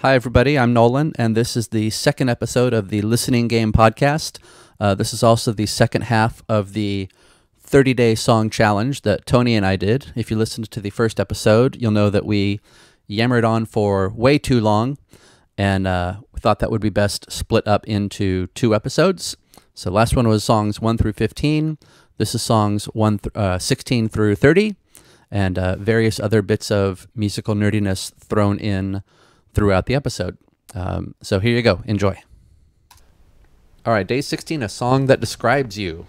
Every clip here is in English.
Hi, everybody. I'm Nolan, and this is the second episode of the Listening Game podcast. This is also the second half of the 30-day song challenge that Tony and I did. If you listened to the first episode, you'll know that we yammered on for way too long, and we thought that would be best split up into two episodes. So last one was songs 1 through 15. This is songs 16 through 30, and various other bits of musical nerdiness thrown in throughout the episode. So here you go. Enjoy. All right, day 16, a song that describes you.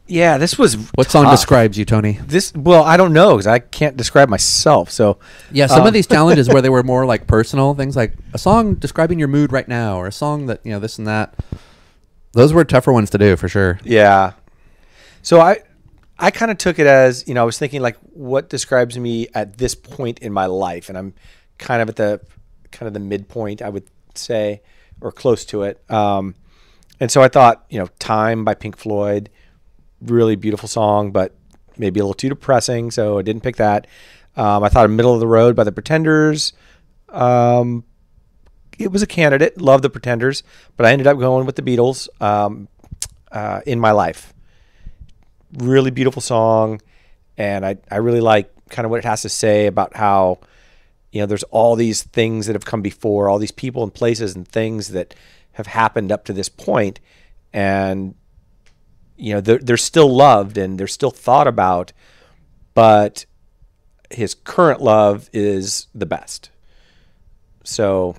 Yeah, this was What tough. song describes you, Tony? Well, I don't know because I can't describe myself. So Yeah, some of these challenges where they were more like personal things, like a song describing your mood right now, or a song that, you know, this and that. Those were tougher ones to do for sure. yeah. So I kind of took it as, I was thinking like what describes me at this point in my life, and I'm kind of at the midpoint, I would say, or close to it. And so I thought, Time by Pink Floyd, really beautiful song, but maybe a little too depressing, so I didn't pick that. I thought Middle of the Road by the Pretenders. It was a candidate. Love the Pretenders, but I ended up going with the Beatles, In My Life. Really beautiful song, and I really like kind of what it has to say about how, there's all these things that have come before, all these people and places and things that have happened up to this point, and they're still loved and they're still thought about, but his current love is the best. So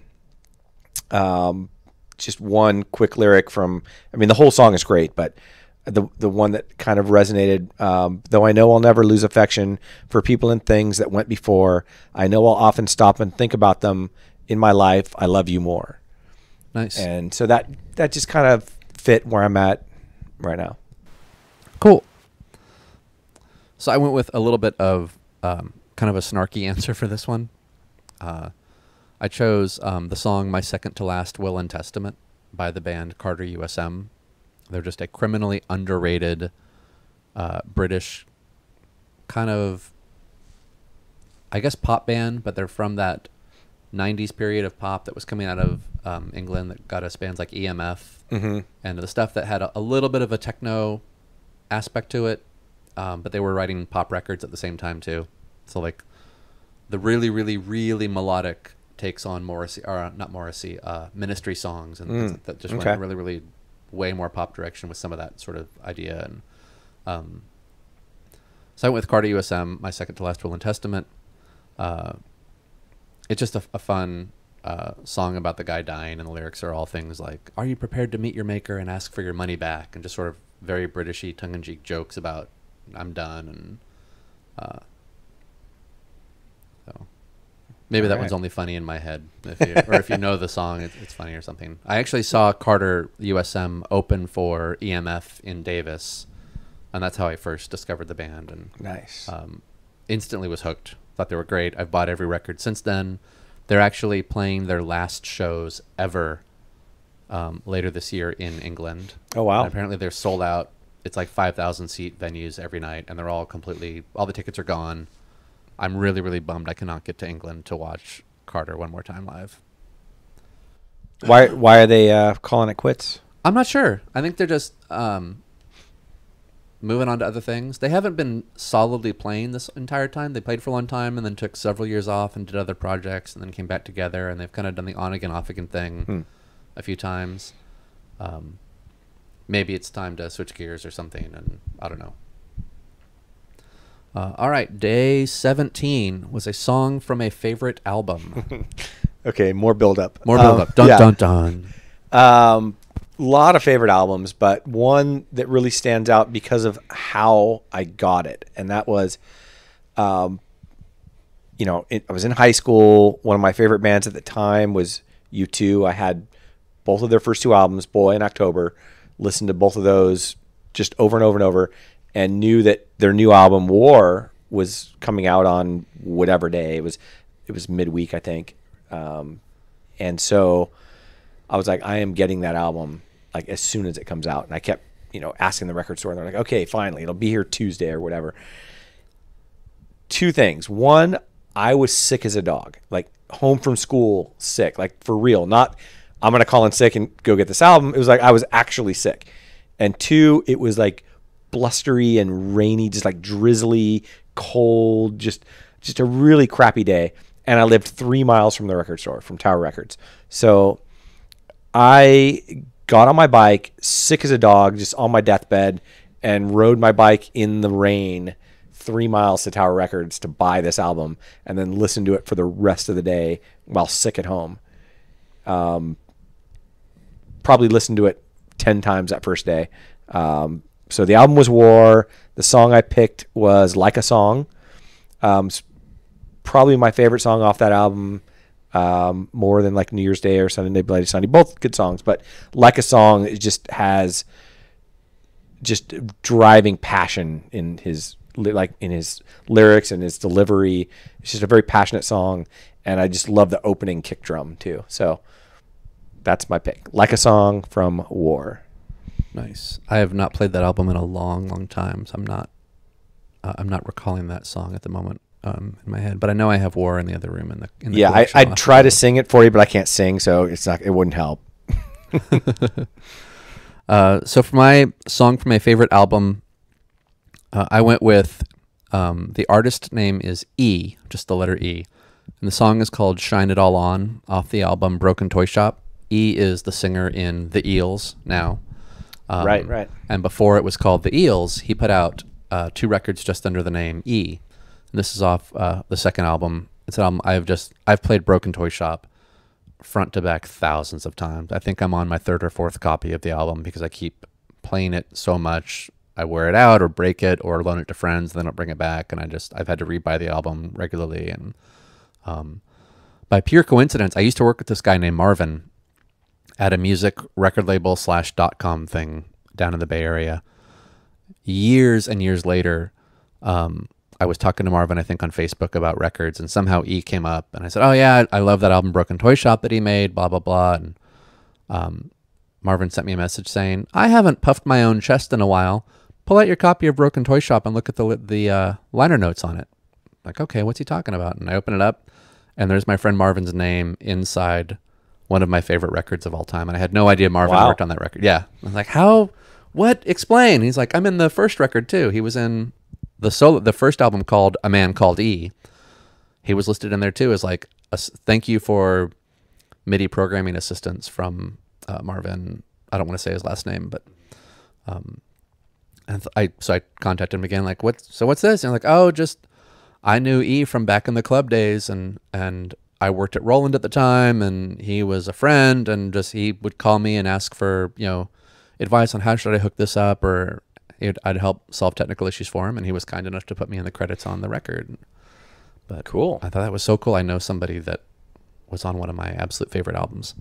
just one quick lyric from, the whole song is great, but the one that kind of resonated, though I know I'll never lose affection for people and things that went before, I know I'll often stop and think about them in my life, I love you more. Nice. And so that just kind of fit where I'm at right now. Cool. So I went with a little bit of kind of a snarky answer for this one. I chose the song My Second to Last Will and Testament by the band Carter USM. They're just a criminally underrated British kind of, I guess, pop band, but they're from that 90s period of pop that was coming out of England that got us bands like EMF, and the stuff that had a little bit of a techno aspect to it, but they were writing pop records at the same time too. So like the really, really, really melodic takes on Ministry songs, and that just went really, really way more pop direction with some of that sort of idea. And so I went with Carter USM, My Second to Last Will and Testament. It's just a fun song about the guy dying, and the lyrics are all things like, are you prepared to meet your maker and ask for your money back? And just sort of very Britishy, tongue-in-cheek jokes about I'm done. And so maybe that one's only funny in my head. If you know the song, it's funny or something. I actually saw Carter USM open for EMF in Davis, and that's how I first discovered the band. And Nice. Instantly was hooked. Thought they were great. I've bought every record since then. They're actually playing their last shows ever later this year in England. Oh, wow. And apparently they're sold out. It's like 5,000 seat venues every night, and they're all the tickets are gone. I'm really, really bummed I cannot get to England to watch Carter one more time live. Why are they calling it quits? I'm not sure. I think they're just moving on to other things. They haven't been solidly playing this entire time. They played for a long time and then took several years off and did other projects and then came back together, and they've kind of done the on again, off again thing a few times. Maybe it's time to switch gears or something, and I don't know. All right, day 17 was a song from a favorite album. Okay, more build up. Dun, dun, dun. Lot of favorite albums, but one that really stands out because of how I got it, and that was, I was in high school. One of my favorite bands at the time was U2. I had both of their first two albums, Boy and October. Listened to both of those just over and over and over, and knew that their new album GWAR was coming out on whatever day. It was midweek, I think. And so I was like, I am getting that album like as soon as it comes out. And I kept, asking the record store, and they're like, okay, finally, it'll be here Tuesday or whatever. Two things. One, I was sick as a dog, like home from school, sick, like for real. Not, I'm going to call in sick and go get this album. It was like I was actually sick. And 2, it was like blustery and rainy, just like drizzly, cold, just a really crappy day. And I lived 3 miles from the record store, from Tower Records. So I got on my bike, sick as a dog, just on my deathbed, and rode my bike in the rain 3 miles to Tower Records to buy this album, and then listen to it for the rest of the day while sick at home. Probably listened to it 10 times that first day. So the album was GWAR. The song I picked was Like a Song. Probably my favorite song off that album. More than like New Year's Day or Sunday Bloody Sunday, both good songs, but Like a Song, it just has just driving passion in his lyrics and his delivery. It's just a very passionate song, and I just love the opening kick drum too. So that's my pick, Like a Song from GWAR. Nice. I have not played that album in a long time, so I'm not recalling that song at the moment. In my head, but I know I have GWAR in the other room in the yeah. I'd try to sing it for you, but I can't sing, so it wouldn't help. So for my song from my favorite album, I went with the artist name is E, just the letter E, and the song is called "Shine It All On" off the album Broken Toy Shop. E is the singer in the Eels now, right. And before it was called the Eels, he put out 2 records just under the name E. This is off the second album. It's an album I've played Broken Toy Shop front to back thousands of times. I think I'm on my 3rd or 4th copy of the album because I keep playing it so much. I wear it out or break it or loan it to friends, then I'll bring it back, and I've had to rebuy the album regularly. And by pure coincidence, I used to work with this guy named Marvin at a music record label /.com thing down in the Bay Area. Years and years later, I was talking to Marvin, I think, on Facebook about records, and somehow E came up, and I said, "Oh yeah, I love that album Broken Toy Shop that he made, blah blah blah." And Marvin sent me a message saying, "I haven't puffed my own chest in a while. Pull out your copy of Broken Toy Shop and look at the liner notes on it." Like, okay, what's he talking about? And I open it up, and there's my friend Marvin's name inside one of my favorite records of all time, and I had no idea Marvin worked on that record. Yeah, I was like, "How? What? Explain." He's like, "I'm in the first record too." He was in the first album called A Man Called E. He was listed in there too as like thank you for MIDI programming assistance from Marvin. I don't want to say his last name, but so I contacted him again, like, what's this? And like, oh, just I knew E from back in the club days, and I worked at Roland at the time, and he was a friend, and just he would call me and ask for advice on how should I hook this up, or I'd help solve technical issues for him, and he was kind enough to put me in the credits on the record. But cool. I thought that was so cool. I know somebody that was on one of my absolute favorite albums.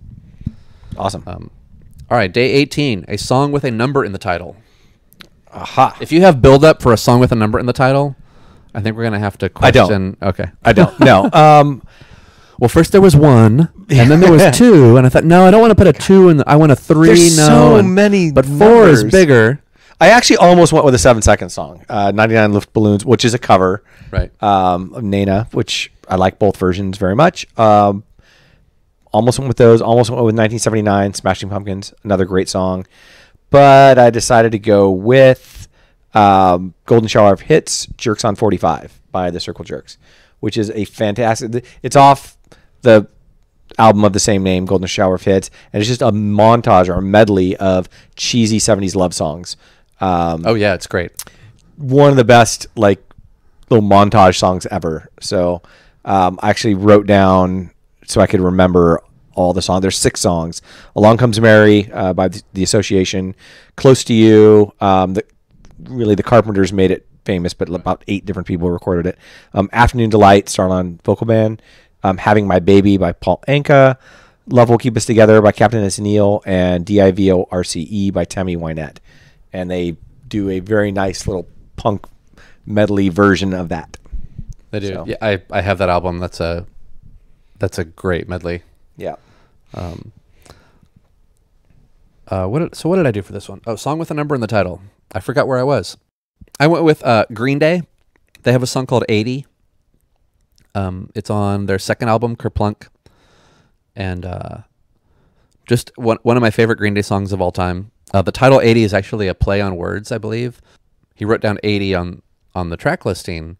Awesome. All right, day 18, a song with a number in the title. Aha. If you have build up for a song with a number in the title, I think we're going to have to question. I don't. Okay. I don't. No. Well, first there was 1, and then there was 2, and I thought, no, I don't want to put a 2 in. I want a 3. There's so many but numbers. 4 is bigger. I actually almost went with a 7-second song, 99 Lift Balloons, which is a cover, right? Of Nena, which I like both versions very much. Almost went with those. Almost went with 1979, Smashing Pumpkins, another great song. But I decided to go with Golden Shower of Hits, Jerks on 45 by the Circle Jerks, which is a fantastic... It's off the album of the same name, Golden Shower of Hits, and it's just a montage or a medley of cheesy 70s love songs. Oh yeah, it's great. One of the best little montage songs ever. So I actually wrote down so I could remember all the songs. There's 6 songs. Along Comes Mary by the Association, Close to You. The Carpenters made it famous, but about 8 different people recorded it. Afternoon Delight, Starline Vocal Band. Having My Baby by Paul Anka. Love Will Keep Us Together by Captain S. Neal, and DIVORCE by Tammy Wynette. And they do a very nice little punk medley version of that. They do. So. Yeah, I have that album. That's a great medley. Yeah. What did I do for this one? Oh, song with a number in the title. I forgot where I was. I went with Green Day. They have a song called 80. It's on their second album, Kerplunk, and just one of my favorite Green Day songs of all time. The title 80 is actually a play on words, I believe. He wrote down 80 on the track listing,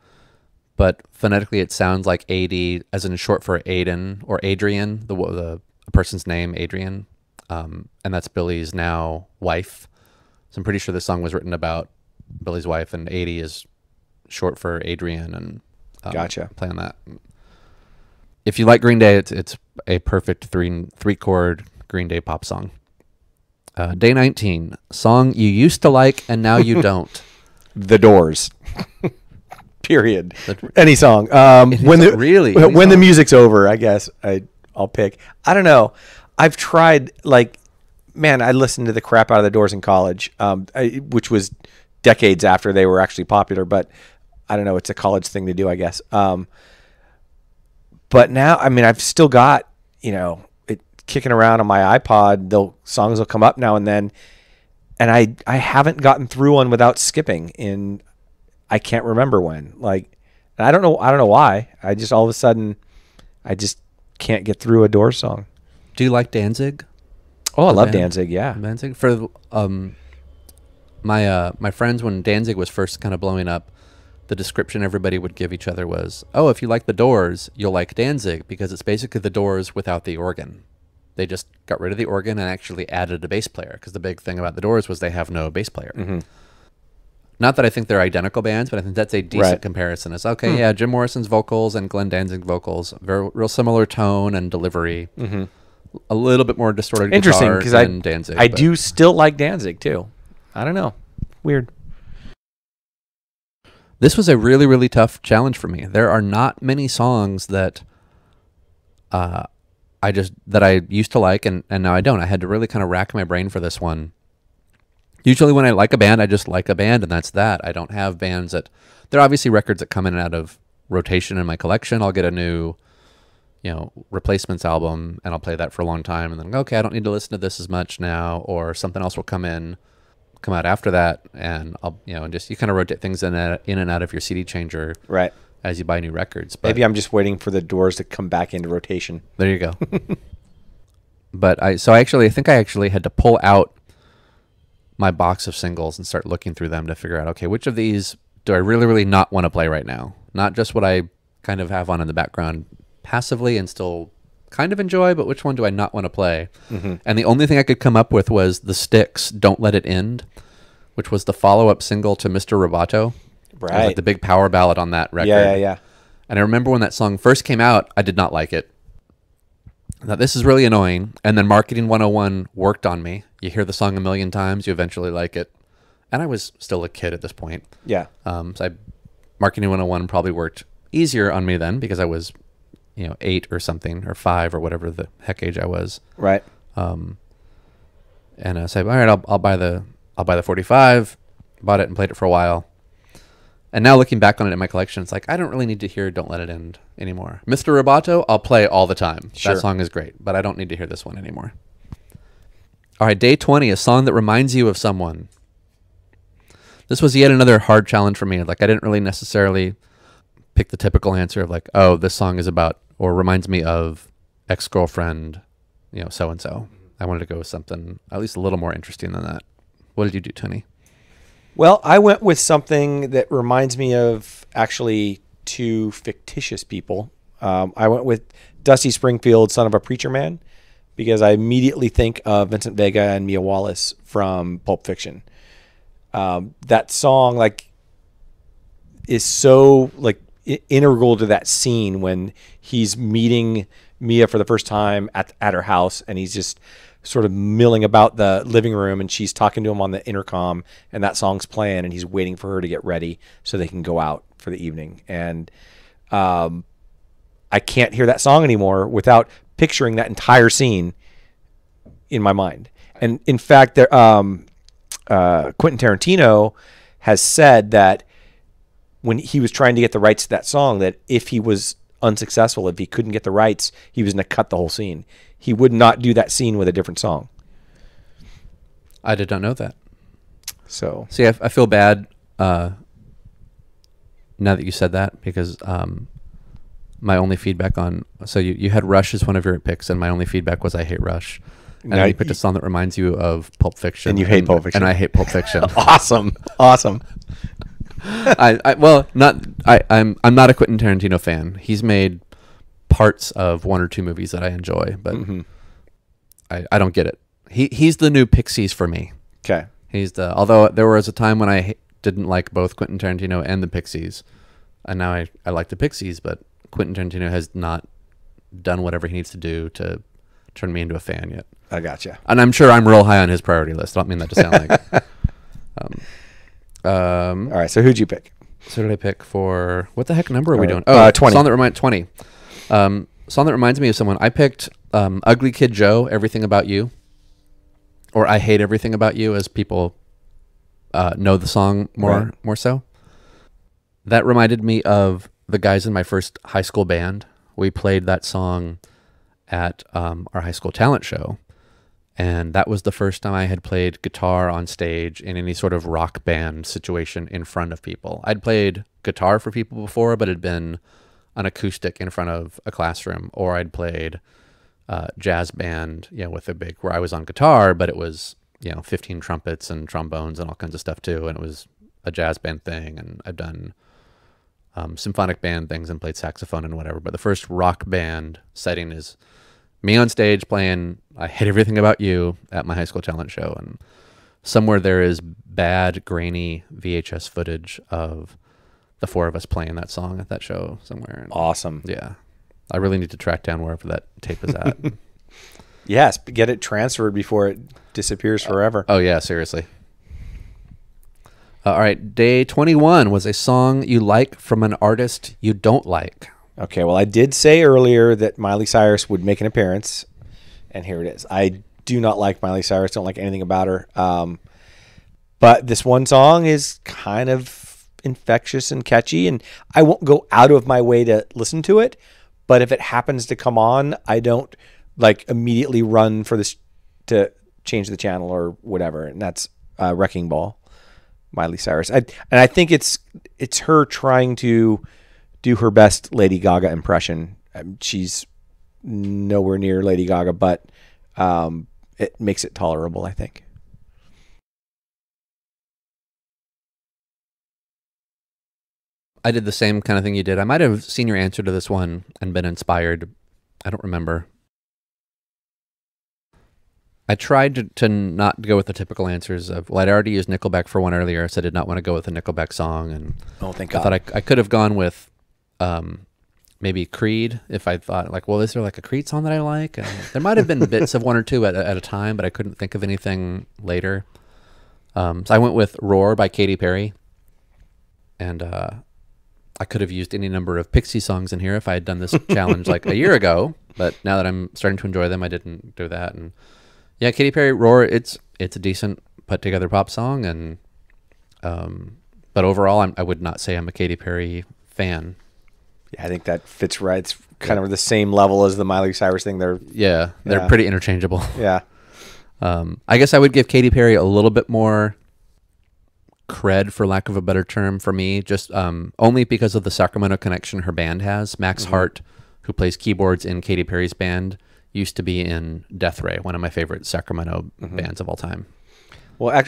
but phonetically it sounds like 80 as in short for Aiden or Adrian, the person's name, Adrian. And that's Billy's now wife. So I'm pretty sure this song was written about Billy's wife, and 80 is short for Adrian, and Gotcha. play on that. If you like Green Day, it's a perfect three chord Green Day pop song. Day 19, song you used to like and now you don't. The Doors. Period. Any song. When the music's over, I guess I'll pick. I don't know. I've tried, like, man, I listened to the crap out of the Doors in college, which was decades after they were actually popular, but I don't know. It's a college thing to do, I guess. But now, I mean, I've still got, it kicking around on my iPod. Songs will come up now and then, and I haven't gotten through one without skipping in, I can't remember when. Like, and I don't know why. I just all of a sudden, I just can't get through a Doors song. Do you like Danzig? Oh, I love Danzig. Yeah, Danzig. For my friends, when Danzig was first kind of blowing up, the description everybody would give each other was, "Oh, if you like the Doors, you'll like Danzig because it's basically the Doors without the organ. They just got rid of the organ and actually added a bass player because the big thing about the Doors was they have no bass player." Mm-hmm. Not that I think they're identical bands, but I think that's a decent comparison. It's okay, yeah, Jim Morrison's vocals and Glenn Danzig vocals, real similar tone and delivery. Mm-hmm. A little bit more distorted guitar than Danzig. I do still like Danzig too. I don't know. Weird. This was a really, really tough challenge for me. There are not many songs that I used to like and now I don't. I had to really kind of rack my brain for this one. Usually when I like a band, I just like a band and that's that. I don't have bands that... There are obviously records that come in and out of rotation in my collection. I'll get a new... replacements album, and I'll play that for a long time, and then okay, I don't need to listen to this as much now, or something else will come out after that, and I'll and just you kind of rotate things in and out of your CD changer, right, as you buy new records. But maybe I'm just waiting for the Doors to come back into rotation. There you go. But I think I actually had to pull out my box of singles and start looking through them to figure out, okay, which of these do I really, really not want to play right now? Not just what I kind of have on in the background passively and still kind of enjoy, but which one do I not want to play? Mm-hmm. And the only thing I could come up with was the Styx' Don't Let It End, which was the follow-up single to Mr. Roboto. Right. It was like the big power ballad on that record. Yeah. And I remember when that song first came out, I did not like it. Now, this is really annoying. And then Marketing 101 worked on me. You hear the song a million times, you eventually like it. And I was still a kid at this point. Yeah. Marketing 101 probably worked easier on me then because I was 8 or something, or 5 or whatever the heck age I was. Right. And I said, all right, I'll buy the 45. Bought it and played it for a while. And now looking back on it in my collection, it's like, I don't really need to hear Don't Let It End anymore. Mr. Roboto, I'll play all the time. Sure. That song is great, but I don't need to hear this one anymore. All right, day 20, a song that reminds you of someone. This was yet another hard challenge for me. Like, I didn't really necessarily pick the typical answer of like, oh, this song is about or reminds me of ex-girlfriend, so-and-so. I wanted to go with something at least a little more interesting than that. What did you do, Tony? Well, I went with something that reminds me of actually two fictitious people. I went with Dusty Springfield, Son of a Preacher Man, because I immediately think of Vincent Vega and Mia Wallace from Pulp Fiction. That song, is so integral to that scene when he's meeting Mia for the first time at her house, and he's just sort of milling about the living room, and she's talking to him on the intercom, and that song's playing, and he's waiting for her to get ready so they can go out for the evening. And I can't hear that song anymore without picturing that entire scene in my mind. And in fact, Quentin Tarantino has said that when he was trying to get the rights to that song, that if he was unsuccessful, if he couldn't get the rights, he was going to cut the whole scene. He would not do that scene with a different song. I did not know that. So see, I feel bad now that you said that, because my only feedback on. So you had Rush as one of your picks, and my only feedback was I hate Rush. And No, then you picked a song that reminds you of Pulp Fiction, And you hate Pulp Fiction. and I hate Pulp Fiction. Awesome. Awesome. I'm not a Quentin Tarantino fan. He's made parts of one or two movies that I enjoy, but I don't get it. He's the new Pixies for me. Okay. Although there was a time when I didn't like both Quentin Tarantino and the Pixies, and now I like the Pixies, but Quentin Tarantino has not done whatever he needs to do to turn me into a fan yet. I gotcha. And I'm sure I'm real high on his priority list. I don't mean that to sound like. All right. So who'd you pick? So did I pick for what the heck number are we doing? 20. Song that reminds 20. Song that reminds me of someone. I picked Ugly Kid Joe, Everything About You, or I Hate Everything About You, as people know the song more so. That reminded me of the guys in my first high school band. We played that song at our high school talent show, and that was the first time I had played guitar on stage in any sort of rock band situation in front of people. I'd played guitar for people before, but it had been an acoustic in front of a classroom, or I'd played jazz band, with where I was on guitar, but it was 15 trumpets and trombones and all kinds of stuff too, and it was a jazz band thing. And I've done symphonic band things and played saxophone and whatever, but the first rock band setting is me on stage playing I Hate Everything About You at my high school talent show. And somewhere there is bad, grainy VHS footage of the four of us playing that song at that show somewhere. And Awesome. yeah, I really need to track down wherever that tape is at. Yes. Get it transferred before it disappears forever. Oh yeah, seriously. All right, day 21 was a song you like from an artist you don't like. Okay, well, I did say earlier that Miley Cyrus would make an appearance, and here it is. I do not like Miley Cyrus, don't like anything about her. But this one song is kind of infectious and catchy, and I won't go out of my way to listen to it, but if it happens to come on, I don't immediately run for this to change the channel or whatever, and that's Wrecking Ball, Miley Cyrus. And I think it's her trying to do her best Lady Gaga impression. She's nowhere near Lady Gaga, but it makes it tolerable, I think. I did the same kind of thing you did. I might have seen your answer to this one and been inspired. I don't remember. I tried to not go with the typical answers of, well, I'd already used Nickelback for one earlier, so I did not want to go with a Nickelback song. And Oh, thank I God. thought I could have gone with maybe well, is there a Creed song that I like? And there might have been bits of one or two at a time, but I couldn't think of anything later. So I went with Roar by Katy Perry. And I could have used any number of Pixie songs in here if I had done this challenge a year ago. But now that I'm starting to enjoy them, I didn't do that. And yeah, Katy Perry, Roar, it's a decent put together pop song. And but overall, I would not say I'm a Katy Perry fan. Yeah, I think that fits right. It's kind of the same level as the Miley Cyrus thing. They're Pretty interchangeable. Yeah. I guess I would give Katy Perry a little bit more cred, for lack of a better term, for me, just only because of the Sacramento connection her band has. Max Hart, who plays keyboards in Katy Perry's band, used to be in Death Ray, one of my favorite Sacramento bands of all time. Well,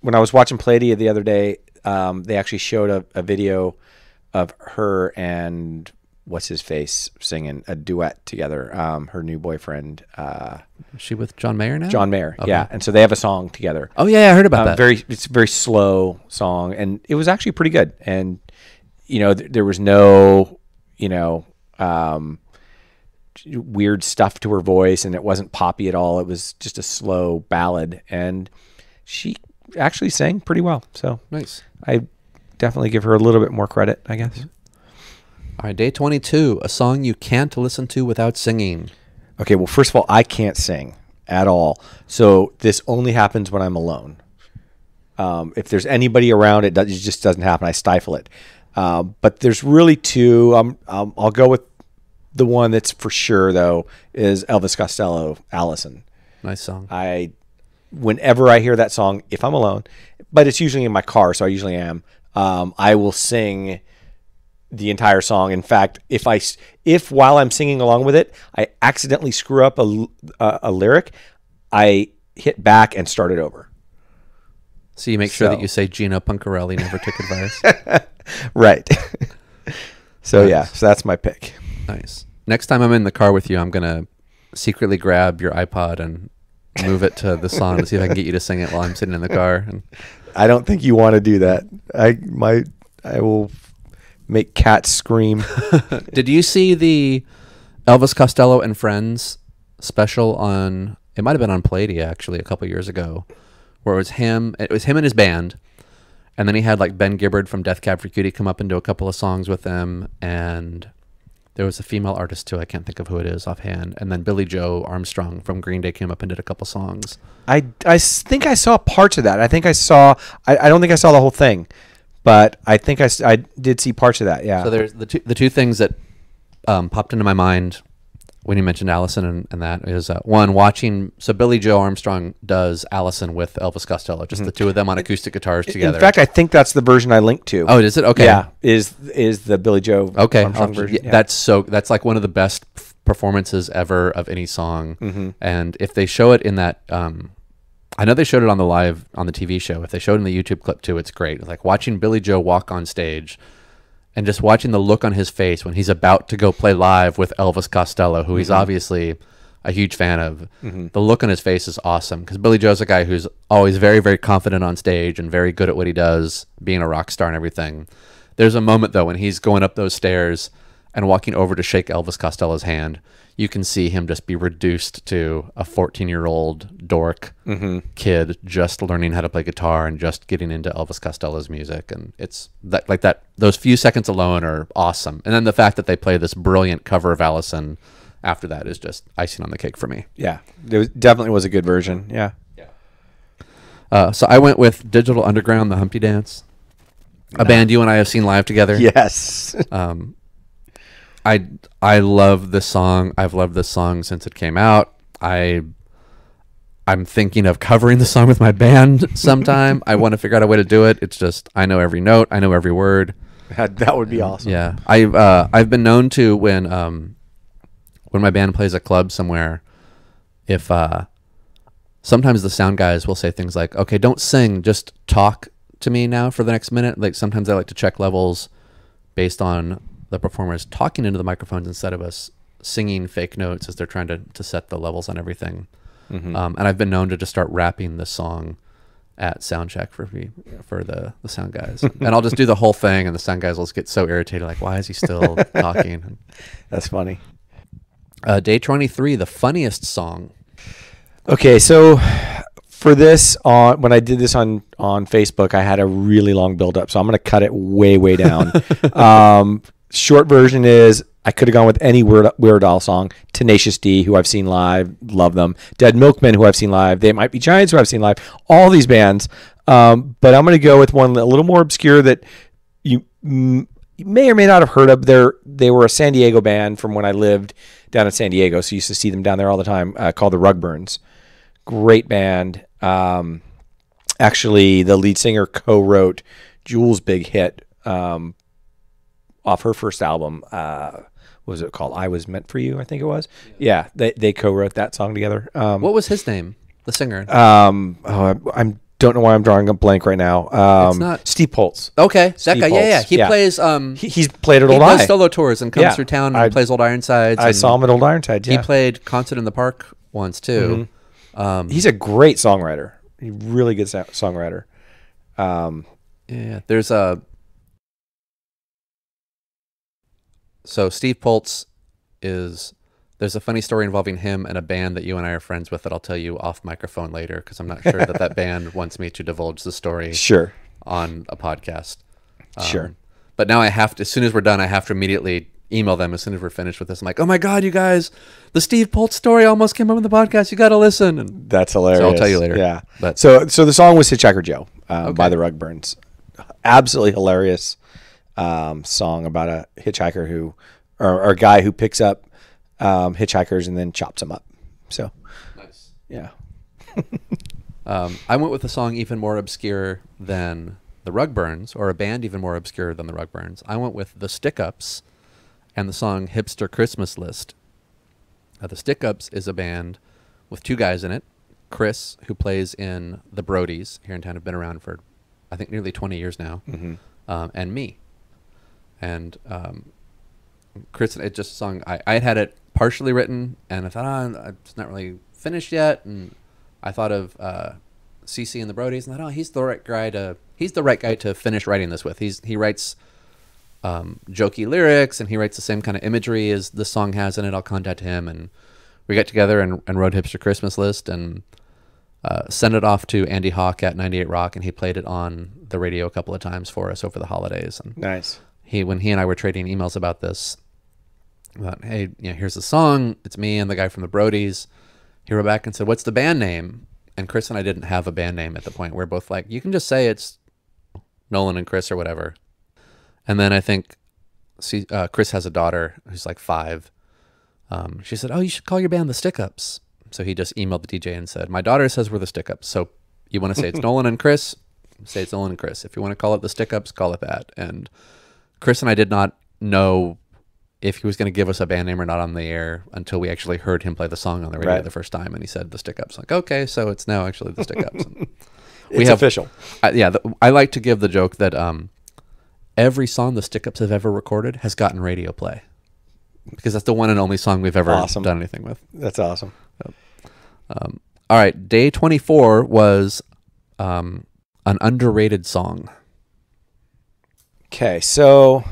when I was watching Palladium the other day, they actually showed a video of her and what's his face singing a duet together. Her new boyfriend. Is she with John Mayer now? John Mayer, Okay. yeah. And so they have a song together. Oh yeah, I heard about that. It's a very slow song, and it was actually pretty good. And there was no weird stuff to her voice, and it wasn't poppy at all. It was just a slow ballad, and she actually sang pretty well. So Nice. I definitely give her a little bit more credit, I guess. All right, day 22, a song you can't listen to without singing. Okay, well, first of all, I can't sing at all. So this only happens when I'm alone. If there's anybody around, it just doesn't happen. I stifle it. But there's really two. I'll go with the one that's for sure, though, is Elvis Costello, Allison. Nice song. Whenever I hear that song, if I'm alone, but it's usually in my car, so I usually am, I will sing the entire song. In fact, if while I'm singing along with it, I accidentally screw up a lyric, I hit back and start it over. So you make sure that you say Gina Punkerelli never took advice. Right. So Nice. yeah, so that's my pick. Nice. Next time I'm in the car with you, I'm gonna secretly grab your iPod and move it to the song to see if I can get you to sing it while I'm sitting in the car. And I don't think you want to do that. I will make cats scream. did you see the Elvis Costello and Friends special on? It might have been on Palladium actually a couple years ago, where it was him. It was him and his band, and then he had like Ben Gibbard from Death Cab for Cutie come up and do a couple of songs with them, and there was a female artist too. I can't think of who it is offhand. And then Billy Joe Armstrong from Green Day came up and did a couple songs. I think I saw parts of that. I think I saw. I don't think I saw the whole thing, but I think I did see parts of that. Yeah. So there's the two things that popped into my mind when you mentioned Allison and that is one, watching. So Billy Joe Armstrong does Allison with Elvis Costello, just the two of them on acoustic guitars together. In fact, I think that's the version I linked to. Oh, is it? Okay. Yeah, is the Billy Joe Armstrong version. Yeah. That's like one of the best performances ever of any song. And if they show it in that, I know they showed it on the TV show. If they showed it in the YouTube clip too, it's great. Like watching Billy Joe walk on stage and just watching the look on his face when he's about to go play live with Elvis Costello, who he's obviously a huge fan of. The look on his face is awesome because Billy Joe's a guy who's always very, very confident on stage and very good at what he does, being a rock star and everything. There's a moment, though, when he's going up those stairs and walking over to shake Elvis Costello's hand. You can see him just be reduced to a 14-year-old dork kid just learning how to play guitar and just getting into Elvis Costello's music. And it's that those few seconds alone are awesome. And then the fact that they play this brilliant cover of Allison after that is just icing on the cake for me. Yeah, definitely was a good version. Yeah. So I went with Digital Underground, The Humpty Dance, a band you and I have seen live together. Yes. I love this song. I've loved this song since it came out. I'm thinking of covering the song with my band sometime. I want to figure out a way to do it. It's just I know every note, I know every word. That would be awesome. Yeah, I've been known to when my band plays a club somewhere, if sometimes the sound guys will say things like, "Okay, don't sing, just talk to me now for the next minute." Like sometimes I like to check levels based on the performers talking into the microphones instead of us singing fake notes as they're trying to set the levels on everything. And I've been known to just start rapping the song at sound check for the sound guys. And I'll just do the whole thing and the sound guys will just get so irritated, like, why is he still talking? That's funny. Day 23, the funniest song. Okay, so for this, when I did this on Facebook, I had a really long build-up, so I'm going to cut it way down. Short version is I could have gone with any Weird Al song. Tenacious D, who I've seen live, love them. Dead Milkmen, who I've seen live. They Might Be Giants, who I've seen live. All these bands. But I'm going to go with one a little more obscure that you may or may not have heard of. They were a San Diego band from when I lived down in San Diego, so I used to see them down there all the time, called the Rugburns. Great band. Actually, the lead singer co-wrote Jewel's big hit off her first album. What was it called? I Was Meant for You, I think it was. Yeah, they co-wrote that song together. What was his name? The singer. I don't know why I'm drawing a blank right now. It's not Steve Poltz. Okay, Steve that guy. Yeah. Poltz. He plays. He's played at he Old does Eye. solo tours and comes through town and plays Old Ironsides. I saw him at Old Ironsides. Yeah. He played Concert in the Park once too. He's a great songwriter. He's a really good songwriter. Yeah, so Steve Poltz there's a funny story involving him and a band that you and I are friends with that I'll tell you off microphone later because I'm not sure that band wants me to divulge the story on a podcast. Sure. But now I have to, as soon as we're done, I have to immediately email them as soon as we're finished with this. I'm like, oh my God, you guys, the Steve Poltz story almost came up on the podcast. You got to listen. And that's hilarious. So I'll tell you later. Yeah. But so the song was Hitchhiker Joe by the Rugburns. Absolutely hilarious song about a hitchhiker or a guy who picks up hitchhikers and then chops them up. So nice. Yeah. I went with a song even more obscure than the Rugburns, or a band even more obscure than the Rugburns, I went with the Stick-Ups and the song Hipster Christmas List. The Stick-Ups is a band with 2 guys in it. Chris, who plays in the Brodies here in town, have been around for, I think, nearly 20 years now, and me. And Chris, it's just a song, I had it partially written, and I thought, it's not really finished yet, and I thought of CC and the Brodies, and I thought, he's the right guy to finish writing this with. He writes jokey lyrics, and he writes the same kind of imagery as the song has in it. I'll contact him, and we got together and wrote Hipster Christmas List, and sent it off to Andy Hawk at 98 Rock, and he played it on the radio a couple of times for us over the holidays. And nice. When he and I were trading emails about this, about, hey, here's the song. It's me and the guy from the Brodies. He wrote back and said, what's the band name? And Chris and I didn't have a band name at the point. We're both like, you can just say it's Nolan and Chris or whatever. And then I think Chris has a daughter who's like 5. She said, oh, you should call your band the Stick-Ups. So he just emailed the DJ and said, my daughter says we're the Stick-Ups. So you want to say it's Nolan and Chris? Say it's Nolan and Chris. If you want to call it the Stick-Ups, call it that. And Chris and I did not know if he was going to give us a band name or not on the air until we actually heard him play the song on the radio the first time. And he said the Stick-Ups. Like, okay, so it's now actually the Stick-Ups. It's official. I like to give the joke that every song the Stick-Ups have ever recorded has gotten radio play, because that's the one and only song we've ever done anything with. That's awesome. All right, day 24 was an underrated song. Okay, so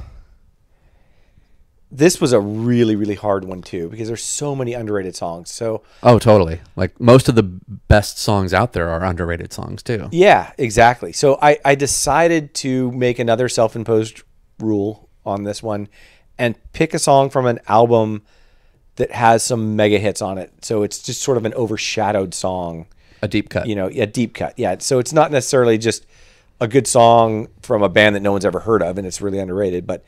this was a really, really hard one too, because there's so many underrated songs. So totally. Like most of the best songs out there are underrated songs too. Yeah, exactly. So I decided to make another self-imposed rule on this one and pick a song from an album that has some mega hits on it. So it's just sort of an overshadowed song. A deep cut. A deep cut. Yeah. So it's not necessarily just a good song from a band that no one's ever heard of and it's really underrated, but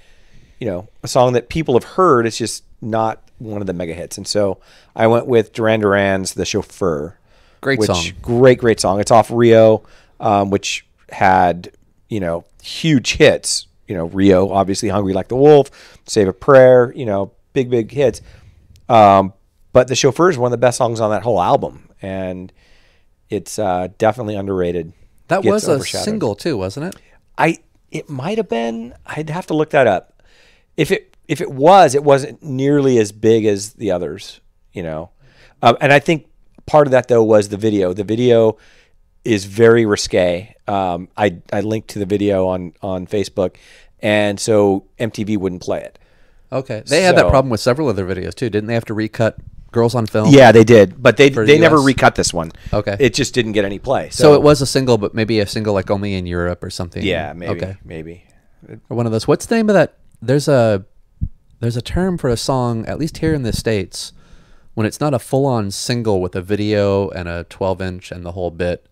a song that people have heard, it's just not one of the mega hits. And so I went with Duran Duran's The Chauffeur. Great song. Great song. It's off Rio, which had, huge hits. Rio, obviously Hungry Like the Wolf, Save a Prayer, big hits. But The Chauffeur is one of the best songs on that whole album. And it's definitely underrated. That was a single too, wasn't it? It might have been. I'd have to look that up. If it was, it wasn't nearly as big as the others, and I think part of that though was the video. The video is very risque. I linked to the video on Facebook, and so MTV wouldn't play it. Okay, they had that problem with several other videos too, didn't they? Have to recut Girls on Film? Yeah, they did, but they never recut this one. Okay, it just didn't get any play. So it was a single, but maybe a single like only in Europe or something. Yeah, maybe. Or one of those. What's the name of that? There's a term for a song, at least here in the States, when it's not a full-on single with a video and a 12-inch and the whole bit,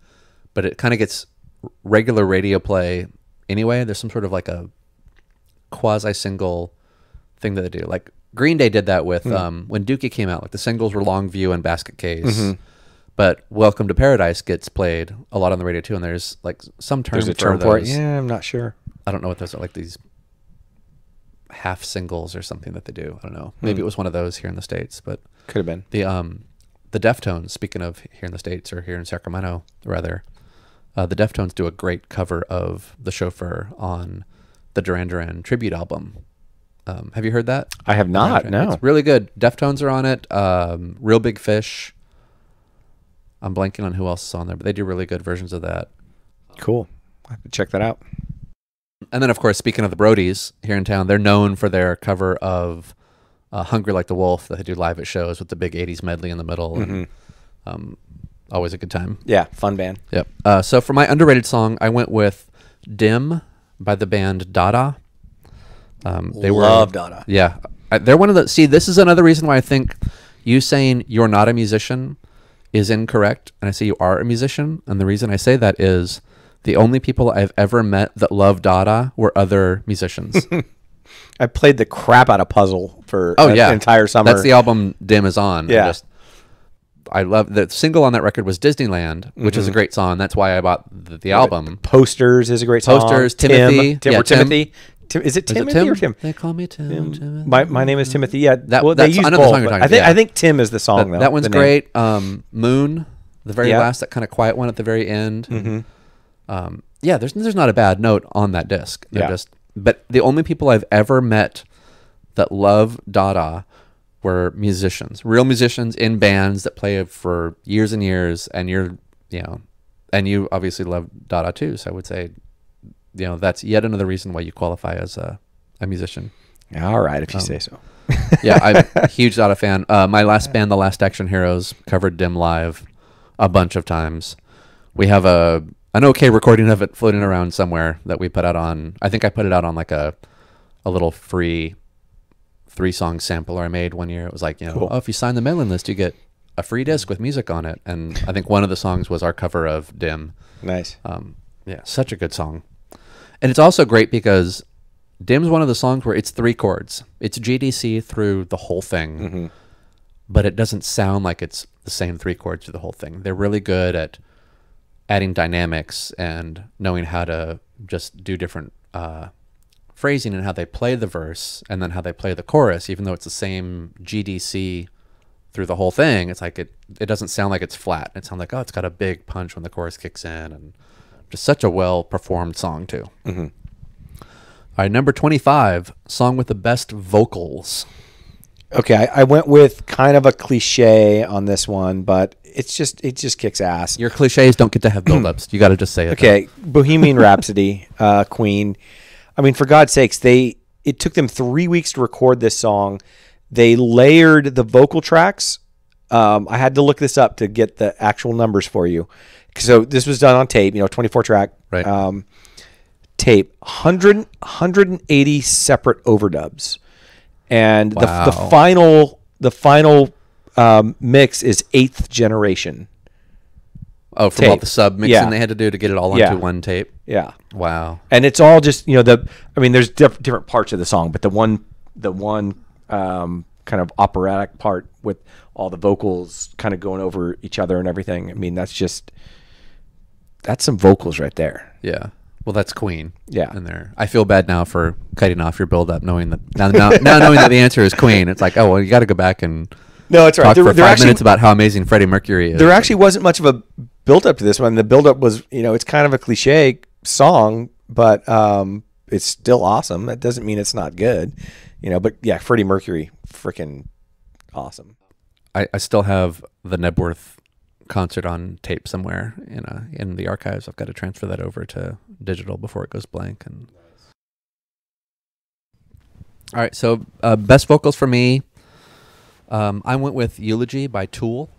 but it kind of gets regular radio play anyway. There's some sort of like a quasi-single thing that they do. Like Green Day did that with when Dookie came out. Like the singles were Long View and Basket Case, but Welcome to Paradise gets played a lot on the radio too. And there's like some term for it. Yeah, I'm not sure. I don't know what those are, like these half singles or something that they do. I don't know. Maybe it was one of those here in the States, but could have been. The Deftones, speaking of here in the States, or here in Sacramento rather, the Deftones do a great cover of The Chauffeur on the Duran Duran tribute album. Have you heard that? I have not. No. It's really good. Deftones are on it. Real Big Fish. I'm blanking on who else is on there, but they do really good versions of that. Cool. I have to check that out. And then, of course, speaking of the Brodies here in town, they're known for their cover of Hungry Like the Wolf that they do live at shows with the big 80s medley in the middle. And, always a good time. Yeah, fun band. Yep. So for my underrated song, I went with Dim by the band Dada. Love Dada. Yeah. They're one of the... See, this is another reason why I think you saying you're not a musician is incorrect. And I say you are a musician. And the reason I say that is... the only people I've ever met that love Dada were other musicians. I played the crap out of Puzzle for an entire summer. That's the album Dim is on. Yeah. I love the single on that record was Disneyland, which is a great song. That's why I bought the album. Posters is a great song. Posters, Timothy. Tim, Yeah, or Timothy. Is it Timothy or Tim? They call me Tim. Timothy. My name is Timothy. Yeah. That, well, that's, they use I know both. the song you're talking about. I think Tim is the song though. That one's the name. great. Moon, the very last, that kind of quiet one at the very end. Yeah, there's not a bad note on that disc. They're but the only people I've ever met that love Dada were musicians, real musicians in bands that play for years and years, and and you obviously love Dada too. So I would say, that's yet another reason why you qualify as a musician. All right, if you say so. Yeah, I'm a huge Dada fan. My last band, The Last Action Heroes, covered Dim live a bunch of times. We have an okay recording of it floating around somewhere that we put out on. I think I put it out on like a little free 3-song sampler I made one year. It was like, Cool. if you sign the mailing list, you get a free disc with music on it. And I think one of the songs was our cover of Dim. Nice. Yeah, such a good song. And it's also great because Dim's one of the songs where it's 3 chords. It's GDC through the whole thing, but it doesn't sound like it's the same 3 chords through the whole thing. They're really good at adding dynamics and knowing how to just do different phrasing and how they play the verse and then how they play the chorus, even though it's the same GDC through the whole thing. It's like it doesn't sound like it's flat. It sounds like, it's got a big punch when the chorus kicks in, and just such a well performed song too. All right, number 25, song with the best vocals. Okay, I went with kind of a cliche on this one, but it just kicks ass. Your cliches don't get to have build-ups. You got to just say it. Okay, Bohemian Rhapsody, Queen. I mean, for God's sakes, it took them 3 weeks to record this song. They layered the vocal tracks. I had to look this up to get the actual numbers for you. So this was done on tape, 24 track Right. tape, 180 separate overdubs. And Wow. the final mix is 8th generation. Oh, from all tape. the sub mixing they had to do to get it all onto one tape. Yeah. Wow. And it's all just, there's different parts of the song, but the one kind of operatic part with all the vocals kind of going over each other and everything. I mean, that's some vocals right there. Yeah. Well, that's Queen. Yeah. In there. I feel bad now for cutting off your build up, knowing that now knowing that the answer is Queen. It's like, you got to go back and No, it's right. talk for 5 minutes about how amazing Freddie Mercury is. There actually wasn't much of a build up to this one. The build up was, it's kind of a cliche song, but it's still awesome. That doesn't mean it's not good, but yeah, Freddie Mercury, freaking awesome. I still have the Nebworth concert on tape somewhere in the archives. I've got to transfer that over to digital before it goes blank. And all right, so best vocals for me, I went with Eulogy by Tool.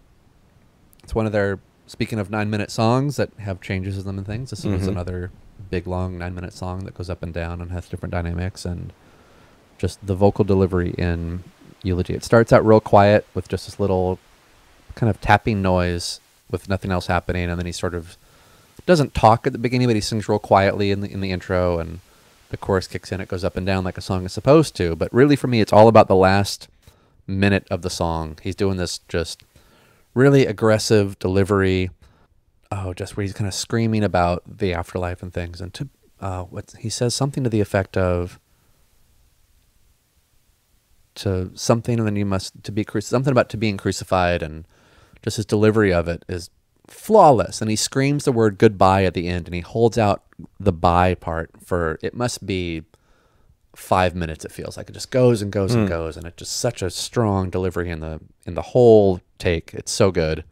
It's one of their, speaking of 9-minute songs that have changes in them and things, this was another big long 9-minute song that goes up and down and has different dynamics, and just the vocal delivery in Eulogy. It starts out real quiet with just this little kind of tapping noise with nothing else happening, and then he sort of doesn't talk at the beginning, but he sings real quietly in the intro, and the chorus kicks in. It goes up and down like a song is supposed to. But really, for me, it's all about the last minute of the song. He's doing this just really aggressive delivery, just where he's kind of screaming about the afterlife and things. And he says something to the effect of, to something, and then something about to being crucified, and just his delivery of it is flawless. And he screams the word goodbye at the end, and he holds out the bye part for, it must be 5 minutes. It feels like it just goes and goes and goes, and it's just such a strong delivery in the whole take. It's so good.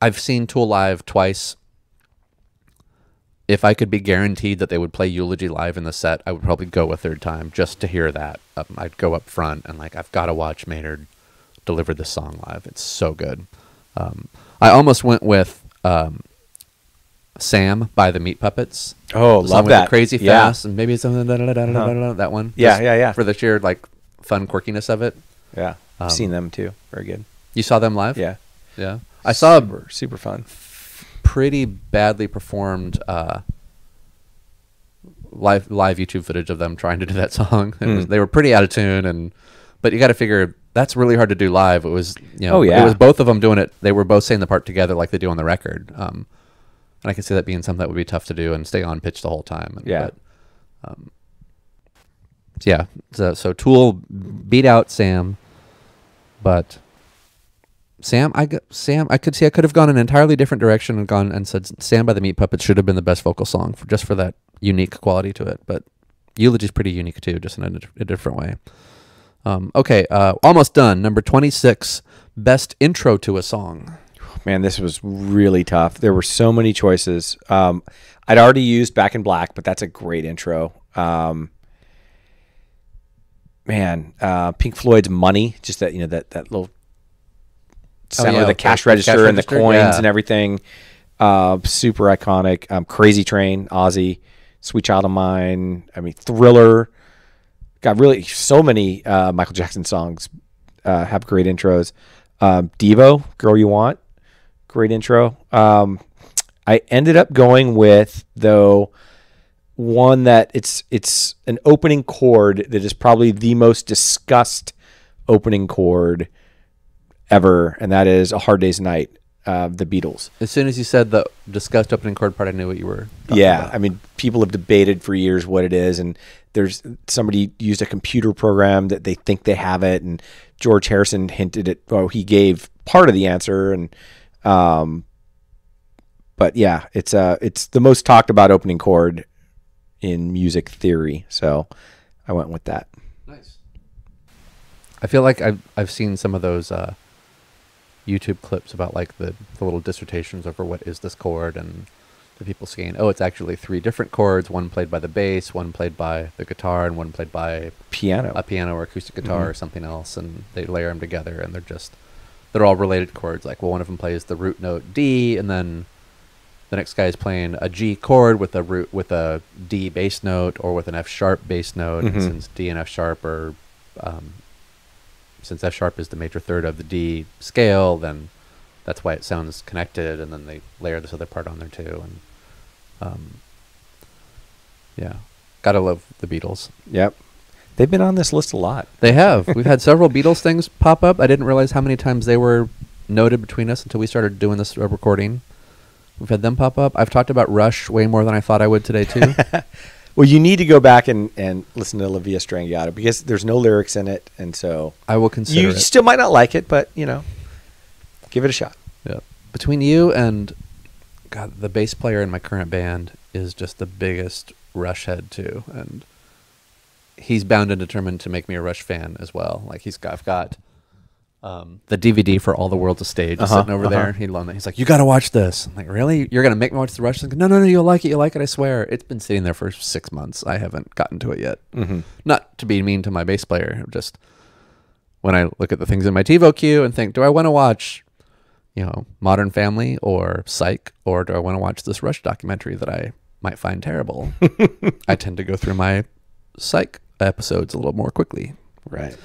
I've seen Tool live twice. If I could be guaranteed that they would play Eulogy live in the set, I would probably go a third time just to hear that. I'd go up front and I've got to watch Maynard deliver this song live. It's so good. I almost went with Sam by the Meat Puppets. Oh, the love song that. With the crazy fast, and maybe something that one. Yeah, just for the sheer fun quirkiness of it. Yeah, I've seen them too. Very good. You saw them live? Yeah, yeah. I saw super fun. Pretty badly performed live YouTube footage of them trying to do that song. They were pretty out of tune, but you got to figure that's really hard to do live. It was, Oh, yeah. it was both of them doing it. They were both saying the part together like they do on the record. And I can see that being something that would be tough to do and stay on pitch the whole time. Yeah. So Tool beat out Sam, but Sam, I could see I could have gone an entirely different direction and said Sam by the Meat Puppets should have been the best vocal song just for that unique quality to it. But Eulogy's pretty unique too, just in a different way. Okay, almost done. Number 26, best intro to a song. Man, this was really tough. There were so many choices. I'd already used Back in Black, but that's a great intro. Pink Floyd's Money, just that, that little sound of the cash register and the coins and everything. Super iconic. Crazy Train, Ozzy, Sweet Child of Mine. I mean, Thriller. Got really so many Michael Jackson songs have great intros. Devo, Girl You Want, great intro. I ended up going with, though, one that it's an opening chord that is probably the most discussed opening chord ever, and that is A Hard Day's Night, the Beatles. As soon as you said the discussed opening chord part, I knew what you were talking about. I mean, people have debated for years what it is, and there's somebody used a computer program that they think they have it, and George Harrison hinted at, he gave part of the answer, and but yeah, it's the most talked about opening chord in music theory, so I went with that. Nice. I feel like I've seen some of those YouTube clips about like the little dissertations over what is this chord, and the people saying, it's actually 3 different chords, one played by the bass, one played by the guitar, and one played by a piano or acoustic guitar or something else, and they layer them together, and they're all related chords. Like, well, one of them plays the root note D, and then the next guy is playing a G chord with a D bass note or with an F sharp bass note. And since D and F sharp are, since F sharp is the major third of the D scale, then that's why it sounds connected. And then they layer this other part on there too. And gotta love the Beatles. Yep, they've been on this list a lot. They have. We've had several Beatles things pop up. I didn't realize how many times they were noted between us until we started doing this recording. We've had them pop up. I've talked about Rush way more than I thought I would today, too. Well, you need to go back and listen to La Via Strangiata because there's no lyrics in it, and so I will consider it. You still might not like it, but, give it a shot. Yeah. Between you and, God, the bass player in my current band is just the biggest Rush head, too. And he's bound and determined to make me a Rush fan as well. Like, I've got the DVD for All the World's a Stage sitting over there. He loaned that. He's like, you got to watch this. I'm like, really? You're going to make me watch the Rush? Like, no, you'll like it. You'll like it, I swear. It's been sitting there for 6 months. I haven't gotten to it yet. Not to be mean to my bass player. Just when I look at the things in my TiVo queue and think, do I want to watch, Modern Family or Psych, or do I want to watch this Rush documentary that I might find terrible? I tend to go through my Psych episodes a little more quickly. Right.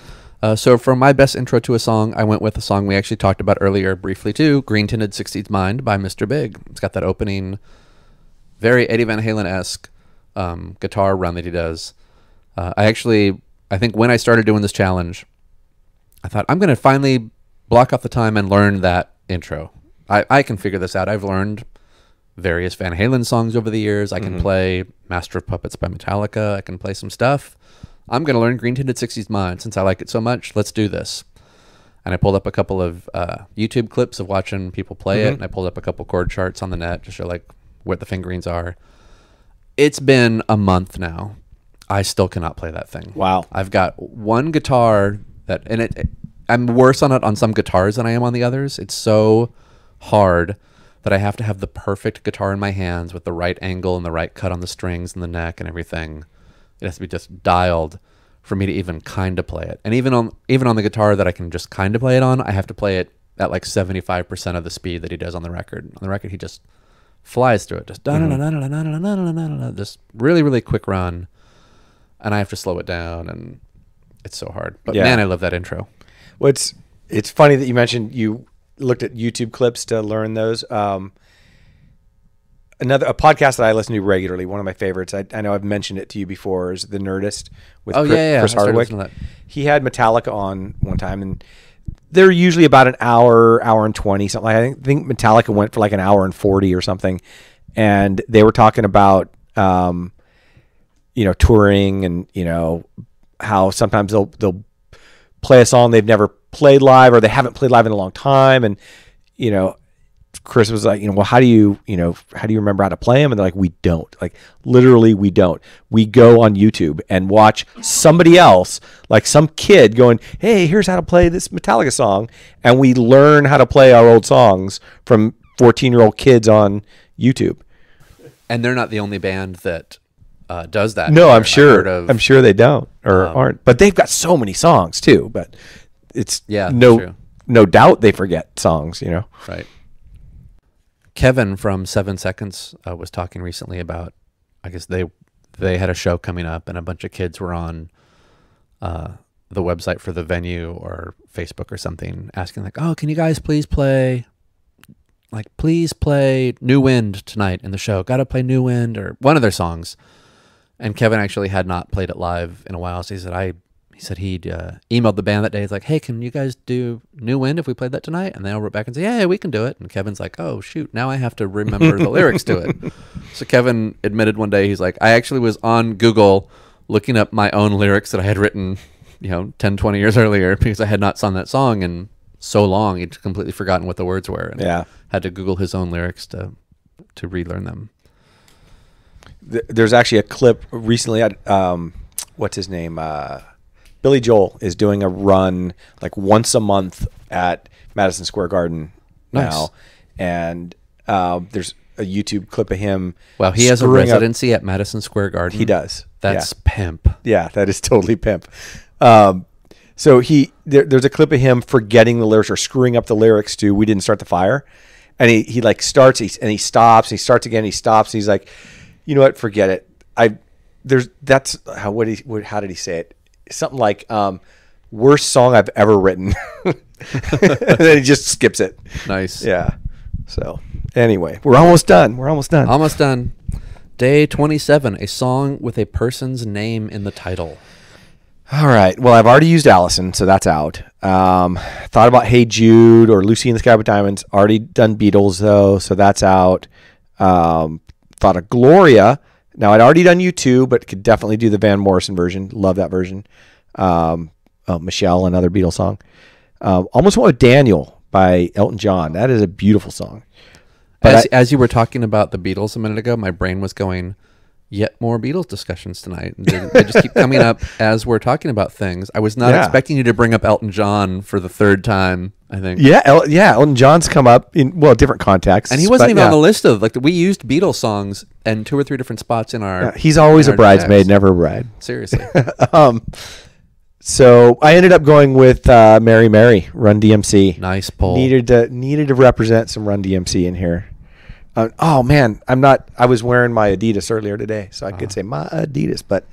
So for my best intro to a song, I went with a song we actually talked about earlier briefly too, Green Tinted 60s Mind by Mr. Big. It's got that opening, very Eddie Van Halen-esque guitar run that he does. I think when I started doing this challenge, I thought, I'm going to finally block off the time and learn that intro. I can figure this out. I've learned various Van Halen songs over the years. I can play Master of Puppets by Metallica. I can play some stuff. I'm going to learn Green Tinted 60s Mind. Since I like it so much, let's do this. And I pulled up a couple of YouTube clips of watching people play it, and I pulled up a couple chord charts on the net to show like what the fingerings are. It's been a month now. I still cannot play that thing. Wow. I've got one guitar I'm worse on it on some guitars than I am on the others. It's so hard that I have to have the perfect guitar in my hands with the right angle and the right cut on the strings and the neck and everything. It has to be just dialed for me to even kind of play it. And even on the guitar that I can just kind of play it on, I have to play it at like 75% of the speed that he does on the record. On the record, he just flies through it. Just just really, really quick run. And I have to slow it down, and it's so hard. But man, I love that intro. Well, it's funny that you mentioned you looked at YouTube clips to learn those. a podcast that I listen to regularly, one of my favorites. I know I've mentioned it to you before, is The Nerdist with Chris Hardwick. He had Metallica on one time, and they're usually about an hour and 20, something like that. I think Metallica went for like an hour and 40 or something, and they were talking about touring, and how sometimes they'll play a song they've never played live, or they haven't played live in a long time, and Chris was like, well, how do you remember how to play them? And they're like, we don't. Like, literally, we don't. We go on YouTube and watch somebody else, like some kid going, hey, here's how to play this Metallica song. And we learn how to play our old songs from 14-year-old kids on YouTube. And they're not the only band that does that. No, I'm sure. I'm sure they don't or aren't. But they've got so many songs, too. But it's no doubt they forget songs, Right. Kevin from 7 Seconds was talking recently about, I guess they had a show coming up, and a bunch of kids were on the website for the venue or Facebook or something, asking like, oh, can you guys please play New Wind tonight in the show? Got to play New Wind, or one of their songs. And Kevin actually had not played it live in a while, so he said he'd emailed the band that day. He's like, hey, can you guys do New Wind if we played that tonight? And they all wrote back and said, yeah, we can do it. And Kevin's like, oh, shoot, now I have to remember the lyrics to it. So Kevin admitted one day, he's like, I actually was on Google looking up my own lyrics that I had written, 10, 20 years earlier, because I had not sung that song in so long. He'd completely forgotten what the words were. And had to Google his own lyrics to relearn them. There's actually a clip recently at, what's his name? Billy Joel is doing a run like once a month at Madison Square Garden now. And there's a YouTube clip of him. Well, he has a residency at Madison Square Garden. He does. That's pimp. Yeah, that is totally pimp. So there's a clip of him forgetting the lyrics or screwing up the lyrics to "We Didn't Start the Fire," and he like starts and he stops and he starts again. And he stops. And he's like, you know what? Forget it. How did he say it? Something like, worst song I've ever written. And then he just skips it. Nice. Yeah. So anyway, we're almost done. Almost done. Day 27, a song with a person's name in the title. All right. Well, I've already used Allison, so that's out. Thought about Hey Jude or Lucy in the Sky with Diamonds. Already done Beatles, though, so that's out. Thought of Gloria. Now, I'd already done U2, but could definitely do the Van Morrison version. Love that version. Michelle, another Beatles song. Almost went with Daniel by Elton John. That is a beautiful song. But as you were talking about the Beatles a minute ago, my brain was going, yet more Beatles discussions tonight. They just keep coming up as we're talking about things. I was not expecting you to bring up Elton John for the third time, I think. Yeah, Elton John's come up in, different contexts. And he wasn't even on the list of, we used Beatles songs in 2 or 3 different spots in our... he's always a bridesmaid, never a bride. Seriously. So I ended up going with Mary Mary, Run DMC. Nice pull. Needed to represent some Run DMC in here. Oh man, I was wearing my Adidas earlier today, so I could say my Adidas, but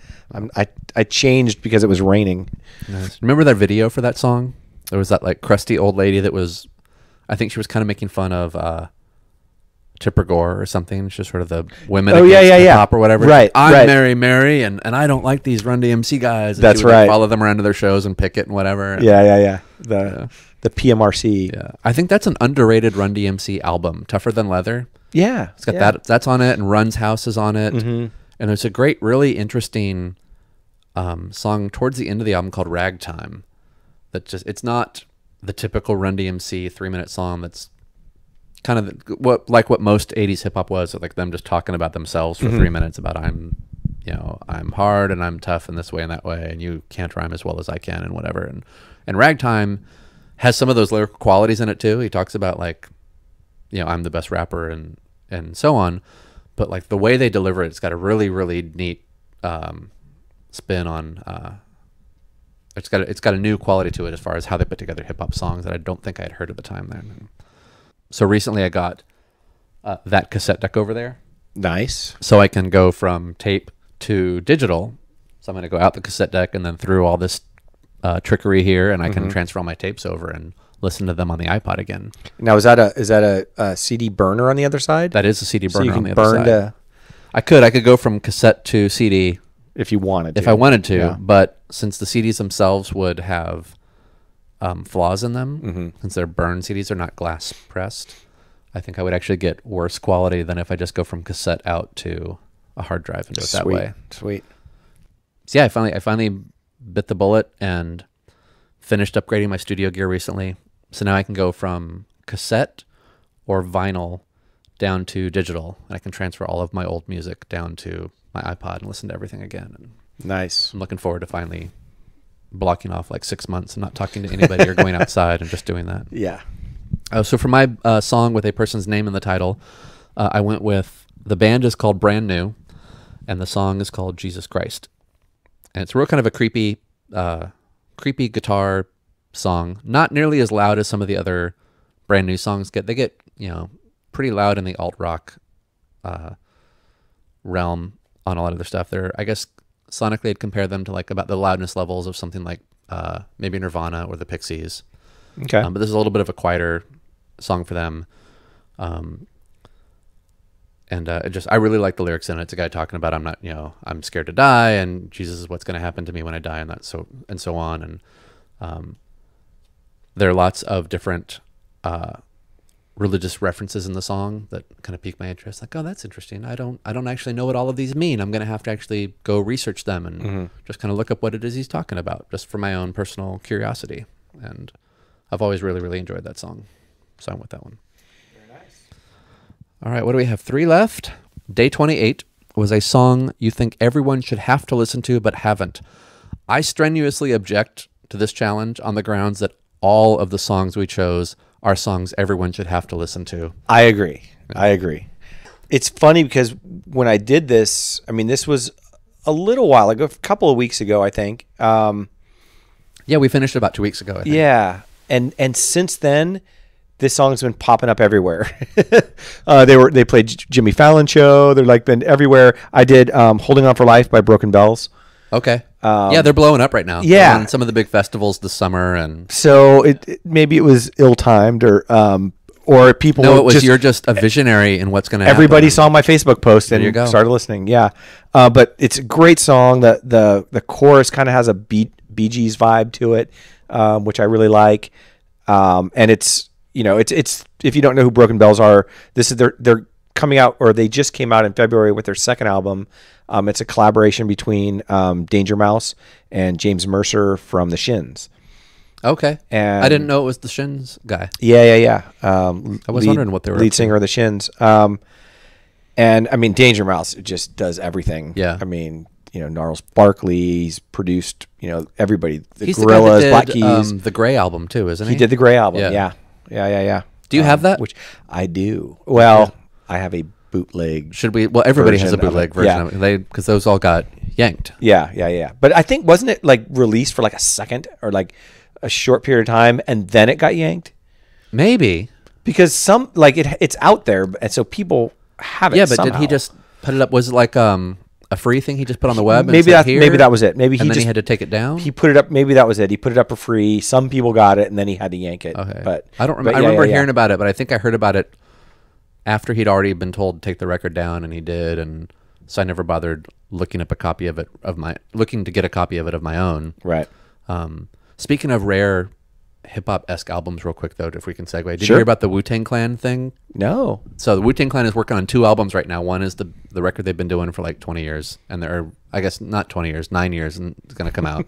I changed because it was raining. Nice. Remember that video for that song? There was that crusty old lady that was, I think she was kind of making fun of Tipper Gore or something. She's sort of the women against pop or whatever. Right. I'm Mary Mary, and I don't like these Run DMC guys. And that's she would, right. Follow them around to their shows and picket and whatever. And, The PMRC. Yeah. I think that's an underrated Run DMC album. Tougher Than Leather. Yeah. It's got that. That's on it, and Run's House is on it. Mm-hmm. And there's a great, really interesting song towards the end of the album called Ragtime. It's not the typical Run DMC 3-minute song that's kind of what most 80s hip hop was, like them just talking about themselves for 3 minutes about I'm hard and I'm tough in this way and that way, and you can't rhyme as well as I can and whatever. And Ragtime has some of those lyrical qualities in it too. He talks about I'm the best rapper and so on, but the way they deliver it, it's got a really, really neat spin on it's got a new quality to it as far as how they put together hip hop songs that I don't think I had heard at the time then. So recently I got that cassette deck over there. Nice. So I can go from tape to digital. So I'm going to go out the cassette deck and then through all this trickery here, and I can transfer all my tapes over and listen to them on the iPod again. Now, is that a CD burner on the other side? That is a CD So burner you can on the other burn side. I could go from cassette to CD if you wanted to. if I wanted to, Yeah. but since the CDs themselves would have flaws in them, since they're burned CDs, they're not glass pressed, I think I would actually get worse quality than if I just go from cassette out to a hard drive and do it that way. Sweet. So yeah, I finally bit the bullet and finished upgrading my studio gear recently. So now I can go from cassette or vinyl down to digital, and I can transfer all of my old music down to my iPod and listen to everything again. And Nice. I'm looking forward to finally blocking off like 6 months and not talking to anybody or going outside and just doing that. Yeah. So for my song with a person's name in the title, I went with, the band is called Brand New, and the song is called Jesus Christ. And it's real kind of a creepy guitar song. Not nearly as loud as some of the other Brand New songs get. They get, pretty loud in the alt rock realm on a lot of their stuff. They're, I guess, sonically I'd compare them to like about the loudness levels of something like maybe Nirvana or the Pixies. Okay. But this is a little bit of a quieter song for them. I really like the lyrics in it. It's a guy talking about, I'm scared to die, and Jesus is what's going to happen to me when I die, and so on. And there are lots of different religious references in the song that kind of pique my interest. Like, oh, that's interesting. I don't actually know what all of these mean. I'm going to have to actually go research them and just kind of look up what it is he's talking about, just for my own personal curiosity. And I've always really, really enjoyed that song. So I'm with that one. Very nice. All right, what do we have? 3 left. Day 28 was a song you think everyone should have to listen to but haven't. I strenuously object to this challenge on the grounds that all of the songs we chose are songs everyone should have to listen to. I agree. It's funny because when I did this, this was a little while ago, a couple of weeks ago, I think. Yeah, we finished about 2 weeks ago, I think. Yeah. And since then, this song's been popping up everywhere. They played Jimmy Fallon show. They're like been everywhere. I did Holding On for Life by Broken Bells. Okay. Yeah, they're blowing up right now. Yeah. They're on some of the big festivals this summer, and so maybe it was ill-timed or people. No, it was you're just a visionary in what's going to happen. Everybody saw my Facebook post and started listening. Yeah. But it's a great song. The chorus kind of has a Bee Gees vibe to it, which I really like. And it's if you don't know who Broken Bells are, this is they're coming out, or they just came out in February with their second album. It's a collaboration between Danger Mouse and James Mercer from the Shins. Okay. And I didn't know it was the Shins guy. Yeah. I was wondering what they were lead singer of the Shins. And Danger Mouse just does everything. Yeah. Gnarls Barkley's produced, everybody, the He's Gorillaz, the guy Black that Keys. did, the Gray album too, isn't he? He did the Gray album. Yeah. Yeah. Do you have that? Which I do. Well, I have a bootleg. Should we? Well, everybody has a bootleg version Yeah. of it. Because those all got yanked. Yeah. But I think, wasn't it like released for like a second or like a short period of time and then it got yanked? Maybe. Because it's out there, and so people have it. Yeah, but somehow. did he just put it up? Was it like a free thing he just put on the web? And Maybe said, "Here," maybe that was it. Maybe and then he had to take it down. He put it up. Maybe that was it. He put it up for free. Some people got it, and then he had to yank it. Okay, but I don't remember. I remember hearing about it, but I think I heard about it after he'd already been told to take the record down, and he did, and so I never bothered looking up a copy of it looking to get a copy of it of my own. Right. Speaking of rare hip hop-esque albums, real quick though, if we can segue. Did you Sure. hear about the Wu-Tang Clan thing? No. So the Wu-Tang Clan is working on 2 albums right now. One is the record they've been doing for like 20 years, and they're, I guess not 20 years, 9 years, and it's going to come out.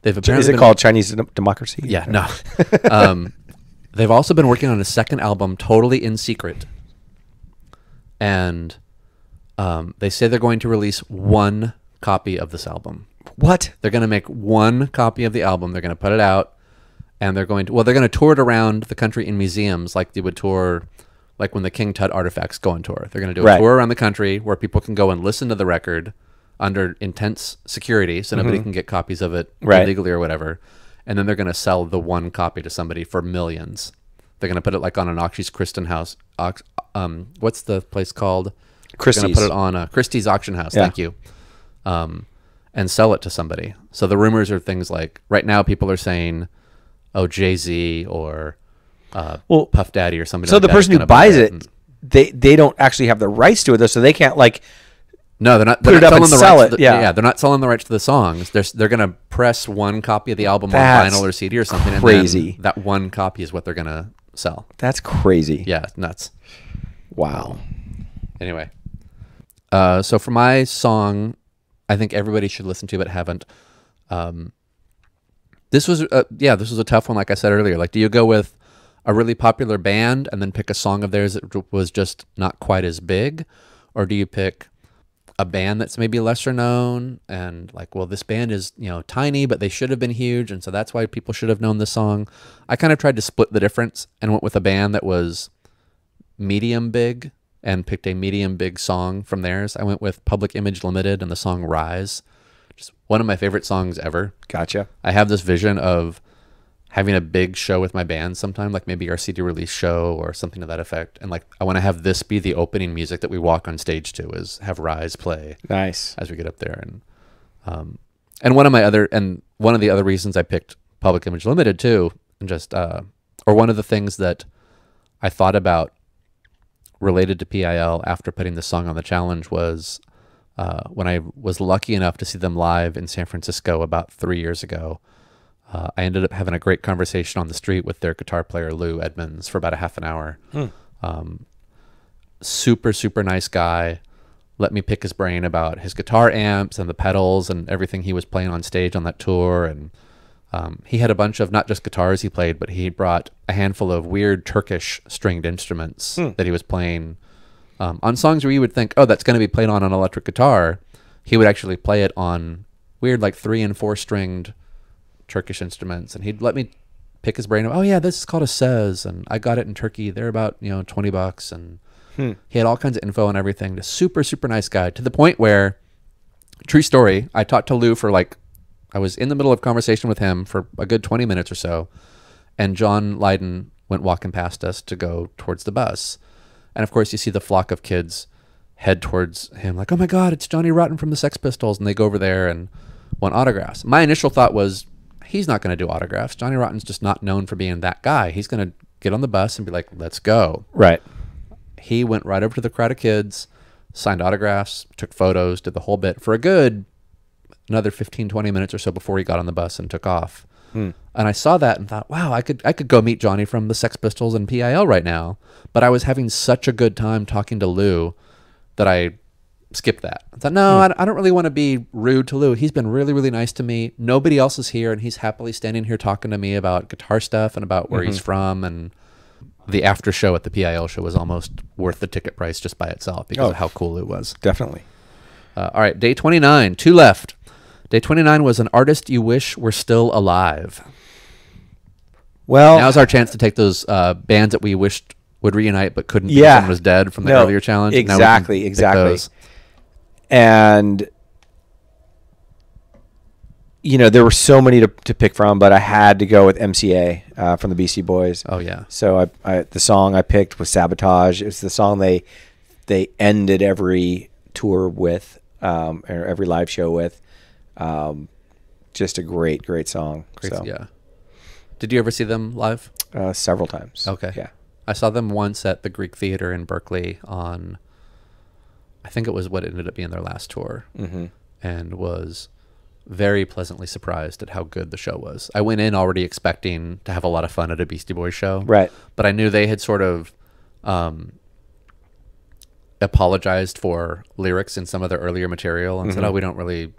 They've apparently Is it called Chinese Democracy? Yeah, no. They've also been working on a second album totally in secret, and they say they're going to release 1 copy of this album. What? They're going to make 1 copy of the album. They're going to put it out, and they're going to tour it around the country in museums like they would tour, like when the King Tut artifacts go on tour. They're going to do a tour around the country where people can go and listen to the record under intense security, so nobody can get copies of it illegally or whatever. And then they're going to sell the 1 copy to somebody for millions. They're going to put it like on an Auctioneer's Kristen house. What's the place called? Christie's. They're going to put it on a Christie's auction house. Yeah. Thank you. And sell it to somebody. So the rumors are things like, right now people are saying oh, Jay-Z or Well, Puff Daddy or something. So like the that person is who gonna buy buys it, and- they don't actually have the rights to it though, so they can't like no, they're not. put They're it not up and selling the sell rights it. to Yeah. they're not selling the rights to the songs. They're gonna press one copy of the album That's on vinyl or CD or something. crazy. And then that one copy is what they're gonna sell. That's crazy. Yeah, nuts. Wow. Anyway, so for my song, I think everybody should listen to but haven't. This was a tough one. Like I said earlier, like, do you go with a really popular band and then pick a song of theirs that was just not quite as big, or do you pick a band that's maybe lesser known and like, well, this band is, you know, tiny, but they should have been huge, and so that's why people should have known this song. I kind of tried to split the difference and went with a band that was medium big and picked a medium big song from theirs. I went with Public Image Limited and the song Rise. Just one of my favorite songs ever. Gotcha. I have this vision of having a big show with my band sometime, like maybe our CD release show or something to that effect. And like, I want to have this be the opening music that we walk on stage to, is have Rise play Nice. as we get up there. And one of the other reasons I picked Public Image Limited too, and just, or one of the things that I thought about related to PIL after putting the song on the challenge was, when I was lucky enough to see them live in San Francisco about 3 years ago. I ended up having a great conversation on the street with their guitar player, Lou Edmonds, for about a half an hour. Super, super nice guy. Let me pick his brain about his guitar amps and the pedals and everything he was playing on stage on that tour. And he had a bunch of not just guitars he played, but he brought a handful of weird Turkish stringed instruments that he was playing on songs where you would think, oh, that's going to be played on an electric guitar. He would actually play it on weird, like 3 and 4 stringed Turkish instruments, and he'd let me pick his brain. Oh yeah, this is called a Sez, and I got it in Turkey. They're about, you know, $20, and he had all kinds of info and everything. Just super, super nice guy, to the point where, true story, I talked to Lou for like, I was in the middle of conversation with him for a good 20 minutes or so, and John Lydon went walking past us to go towards the bus, and of course you see the flock of kids head towards him like, oh my God, it's Johnny Rotten from the Sex Pistols, and they go over there and want autographs. My initial thought was, he's not going to do autographs. Johnny Rotten's just not known for being that guy. He's going to get on the bus and be like, let's go. Right. He went right over to the crowd of kids, signed autographs, took photos, did the whole bit for a good another 15, 20 minutes or so before he got on the bus and took off. And I saw that and thought, wow, I could go meet Johnny from the Sex Pistols and PIL right now. But I was having such a good time talking to Lou that I skipped that. I thought, no, I don't really want to be rude to Lou. He's been really, really nice to me. Nobody else is here, and he's happily standing here talking to me about guitar stuff and about where he's from. And the after show at the PIL show was almost worth the ticket price just by itself because of how cool it was. Definitely. All right, day 29, 2 left. Day 29 was an artist you wish were still alive. Well, Now's our chance to take those bands that we wished would reunite but couldn't because Yeah. someone was dead from the No, earlier challenge. Now we can exactly, pick exactly. those. And you know, there were so many to pick from, but I had to go with MCA from the Beastie Boys. Oh yeah. So the song I picked was Sabotage. It was the song they ended every tour with, or every live show with. Just a great, great song. Great, So, yeah. Did you ever see them live? several times. Okay. Yeah. I saw them once at the Greek Theater in Berkeley on, I think it was what ended up being their last tour, and was very pleasantly surprised at how good the show was. I went in already expecting to have a lot of fun at a Beastie Boys show. Right. But I knew they had sort of apologized for lyrics in some of their earlier material and said, oh, we don't really,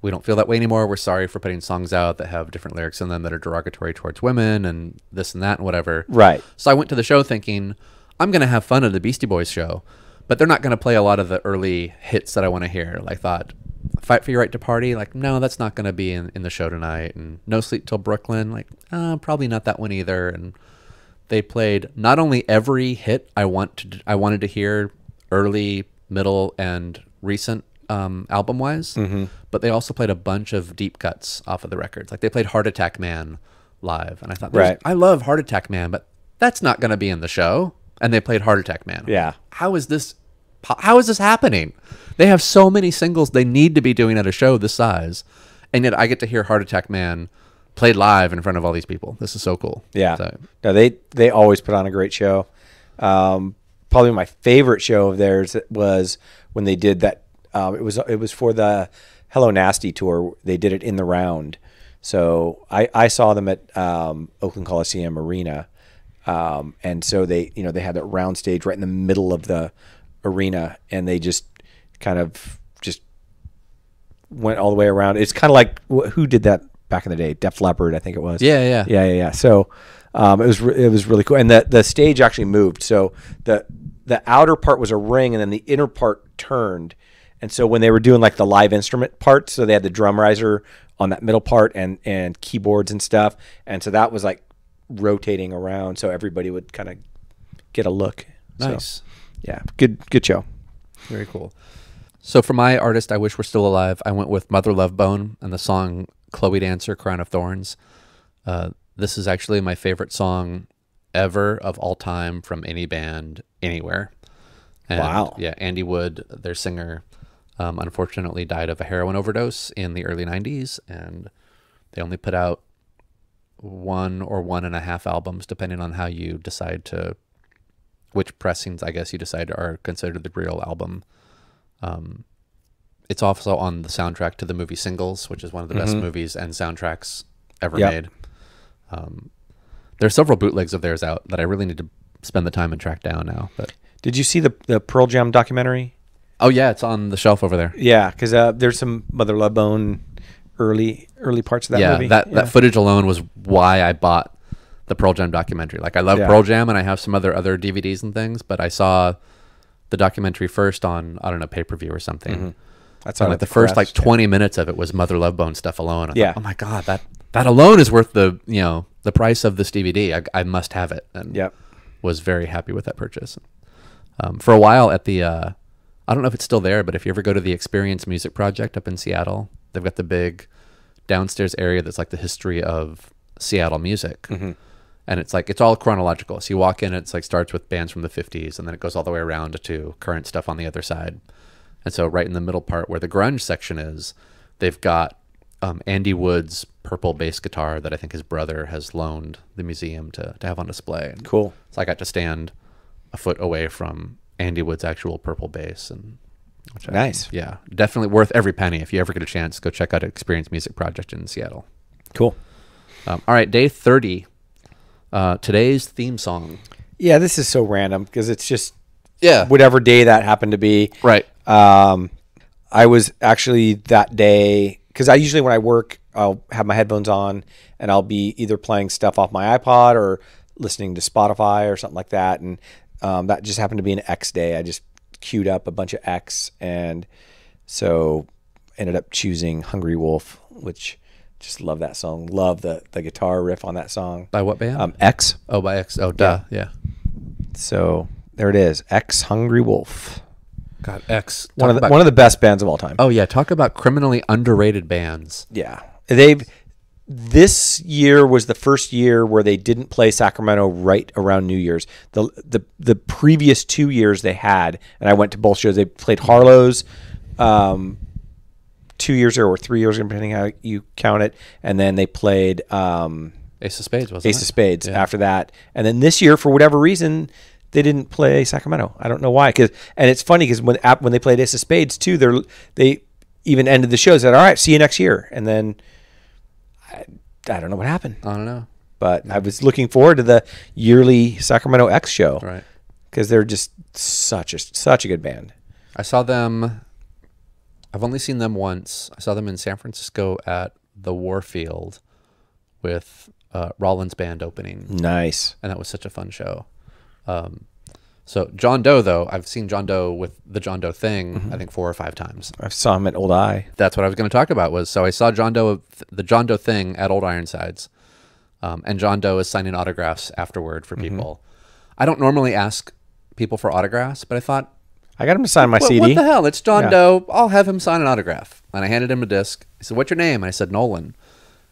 we don't feel that way anymore. We're sorry for putting songs out that have different lyrics in them that are derogatory towards women and this and that and whatever. Right. So I went to the show thinking, I'm going to have fun at the Beastie Boys show, but they're not going to play a lot of the early hits that I want to hear. Like, thought, Fight for Your Right to Party, like, no, that's not going to be in the show tonight. And No Sleep Till Brooklyn, like, probably not that one either. And they played not only every hit I wanted to hear, early, middle, and recent album-wise, but they also played a bunch of deep cuts off of the records. Like, they played Heart Attack Man live, and I thought, Right. I love Heart Attack Man, but that's not going to be in the show. And they played Heart Attack Man. Yeah. How is this happening? They have so many singles they need to be doing at a show this size, and yet I get to hear Heart Attack Man played live in front of all these people. This is so cool. Yeah. So, No, they always put on a great show. Probably my favorite show of theirs was when they did that. It was for the Hello Nasty tour. They did it in the round. So I saw them at Oakland Coliseum Arena, and so they had that round stage right in the middle of the arena, and they just kind of just went all the way around. It's kind of like who did that back in the day? Def Leppard, I think it was. Yeah. So it was really cool, and the stage actually moved. So the outer part was a ring, and then the inner part turned. And so when they were doing like the live instrument part, so they had the drum riser on that middle part and keyboards and stuff. And so that was like rotating around, so everybody would kind of get a look. Nice. So, yeah, good show. Very cool. So for my artist I wish were still alive, I went with Mother Love Bone and the song Chloe Dancer, Crown of Thorns. This is actually my favorite song ever of all time from any band anywhere. And, wow. Yeah, Andy Wood, their singer, unfortunately died of a heroin overdose in the early 90s, and they only put out 1 or 1.5 albums, depending on how you decide to, which pressings, I guess, you decide are considered the real album. It's also on the soundtrack to the movie Singles, which is one of the best movies and soundtracks ever made. There are several bootlegs of theirs out that I really need to spend the time and track down now. But did you see the Pearl Jam documentary? Oh yeah, it's on the shelf over there. Yeah, because there's some Mother Love Bone early parts of that movie. That footage alone was why I bought the Pearl Jam documentary. Like I love Pearl Jam, and I have some other DVDs and things, but I saw the documentary first on, I don't know, pay-per-view or something. That's on like the first like 20 minutes of it was Mother Love Bone stuff alone. I thought, oh my God, that alone is worth the price of this DVD. I must have it, and was very happy with that purchase. For a while at the, I don't know if it's still there, but if you ever go to the Experience Music Project up in Seattle, they've got the big downstairs area that's like the history of Seattle music. And it's like, it's all chronological. So you walk in, it's like starts with bands from the 50s, and then it goes all the way around to current stuff on the other side. And so right in the middle part where the grunge section is, they've got Andy Wood's purple bass guitar that I think his brother has loaned the museum to have on display. And cool. So I got to stand a foot away from Andy Wood's actual purple bass. And nice. Yeah, definitely worth every penny. If you ever get a chance, go check out Experience Music Project in Seattle. Cool. All right, day 30. Today's theme song. Yeah, this is so random because it's just Yeah. whatever day that happened to be. Right. I was actually that day, because I usually when I work, I'll have my headphones on and I'll be either playing stuff off my iPod or listening to Spotify or something like that. And that just happened to be an X day. I just queued up a bunch of X, and so ended up choosing Hungry Wolf, which just love that song. Love the guitar riff on that song. By what band? X. Oh, by X. Oh, duh. Yeah. So there it is. X, Hungry Wolf. God, X. One of the best bands of all time. Oh yeah, talk about criminally underrated bands. Yeah. This year was the first year where they didn't play Sacramento right around New Year's. The previous 2 years they had, and I went to both shows. They played Harlow's 2 years ago or 3 years ago, depending how you count it, and then they played Ace of Spades, wasn't it? Ace of Spades after that. And then this year, for whatever reason, they didn't play Sacramento. I don't know why. And it's funny because when they played Ace of Spades too, they even ended the show, said, "All right, see you next year." And then I don't know what happened. I don't know. But I was looking forward to the yearly Sacramento X show, Right. because they're just such a good band. I saw them. I've only seen them once. I saw them in San Francisco at the Warfield with Rollins Band opening. Nice. And that was such a fun show. So John Doe, though, I've seen John Doe with the John Doe Thing, I think 4 or 5 times. I saw him at Old Eye. That's what I was going to talk about. So I saw the John Doe Thing at Old Ironsides, and John Doe is signing autographs afterward for people. I don't normally ask people for autographs, but I thought, I got him to sign my CD. What the hell? It's John Doe. I'll have him sign an autograph. And I handed him a disc. He said, "What's your name?" And I said, "Nolan."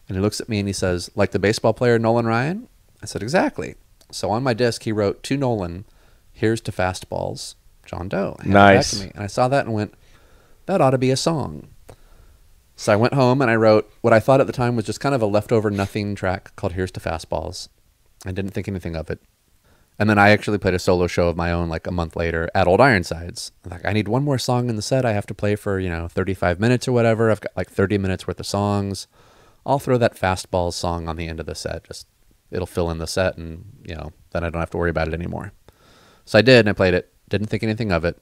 And he looks at me and he says, "Like the baseball player Nolan Ryan?" I said, "Exactly." So on my disc, he wrote, "To Nolan, here's to fastballs, John Doe." Nice. Back to me. And I saw that and went, that ought to be a song. So I went home and I wrote what I thought at the time was just kind of a leftover nothing track called Here's to Fastballs. I didn't think anything of it. And then I actually played a solo show of my own like a month later at Old Ironsides. Like, I need one more song in the set. I have to play for, 35 minutes or whatever. I've got like 30 minutes worth of songs. I'll throw that Fastballs song on the end of the set. Just it'll fill in the set and, then I don't have to worry about it anymore. So I did, and I played it. Didn't think anything of it.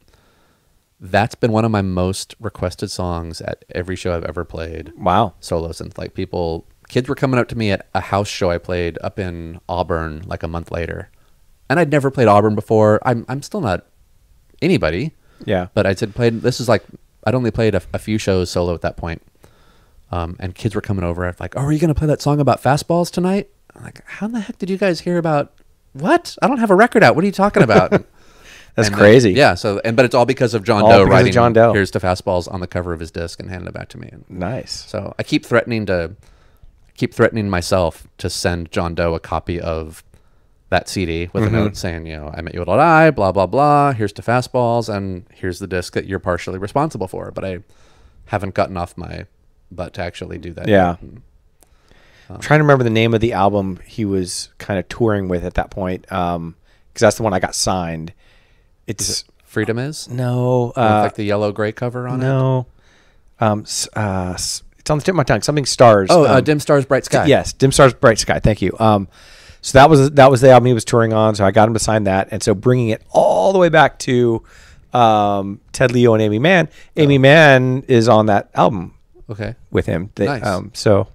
That's been one of my most requested songs at every show I've ever played. Wow. Solo synth. Like kids were coming up to me at a house show I played up in Auburn like a month later. And I'd never played Auburn before. I'm still not anybody. Yeah. But this is like, I'd only played a few shows solo at that point. And kids were coming over like, oh, are you going to play that song about fastballs tonight? I'm like, how in the heck did you guys hear about what? I don't have a record out. What are you talking about? That's crazy. Yeah. But it's all because of John Doe writing John Doe. Here's to Fastballs on the cover of his disc and handing it back to me. Nice. So I keep threatening myself to send John Doe a copy of that CD with a note saying, I met you at I, blah, blah, blah. Here's to Fastballs. And here's the disc that you're partially responsible for. But I haven't gotten off my butt to actually do that. Yeah. I'm trying to remember the name of the album he was kind of touring with at that point. Because that's the one I got signed. It's Freedom Is? No. With like the yellow gray cover on it? No. It's on the tip of my tongue. Something Stars. Oh, Dim Stars, Bright Sky. Yes, Dim Stars, Bright Sky. Thank you. So that was the album he was touring on. So I got him to sign that. And so bringing it all the way back to Ted Leo and Amy Mann. Amy Mann is on that album. Okay. With him. Nice. So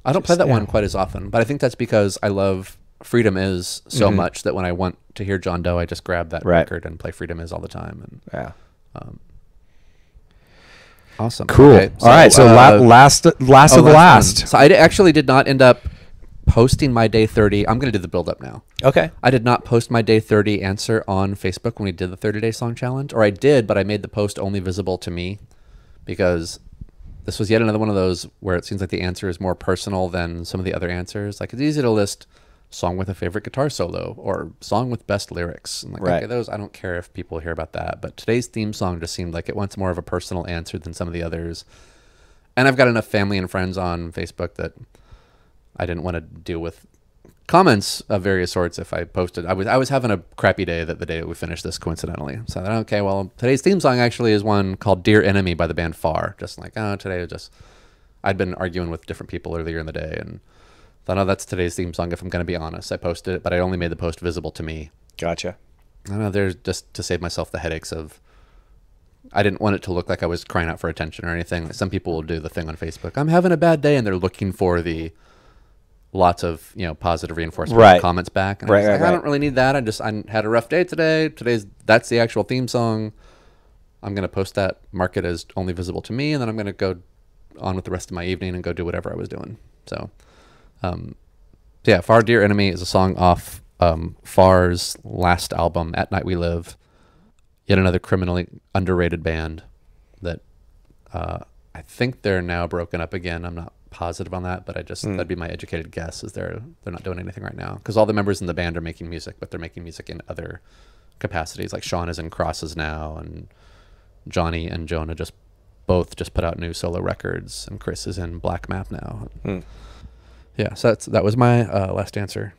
I don't play that one quite as often, but I think that's because I love Freedom Is so much that when I want to hear John Doe, I just grab that record and play Freedom Is all the time. And awesome. Cool. Okay, so, all right. So last of the last. One. So I actually did not end up posting my day 30. I'm going to do the build up now. Okay. I did not post my day 30 answer on Facebook when we did the 30-day song challenge, or I did, but I made the post only visible to me because this was yet another one of those where it seems like the answer is more personal than some of the other answers. Like, it's easy to list song with a favorite guitar solo or song with best lyrics. And like, okay, those, I don't care if people hear about that. But today's theme song just seemed like it wants more of a personal answer than some of the others. And I've got enough family and friends on Facebook that I didn't want to deal with comments of various sorts if I posted. I was having a crappy day the day we finished this, coincidentally. So I thought, okay, well, today's theme song actually is one called Dear Enemy by the band Far. Just like, today was just, I'd been arguing with different people earlier in the day and thought, oh, that's today's theme song if I'm going to be honest. I posted it, but I only made the post visible to me. Gotcha. I don't know, there's just to save myself the headaches of, I didn't want it to look like I was crying out for attention or anything. Some people will do the thing on Facebook. I'm having a bad day, and they're looking for the lots of positive reinforcement comments back. And I don't really need that. I had a rough day today. That's the actual theme song. I'm gonna post that, mark it as only visible to me, and then I'm gonna go on with the rest of my evening and go do whatever I was doing. So, yeah, Far Dear Enemy is a song off Far's last album, At Night We Live. Yet another criminally underrated band that I think they're now broken up again. I'm not positive on that, but that'd be my educated guess, is they're not doing anything right now because all the members in the band are making music, but they're making music in other capacities. Like Sean is in Crosses now, and Johnny and Jonah both just put out new solo records, and Chris is in Black Map now. Yeah, so that was my last answer.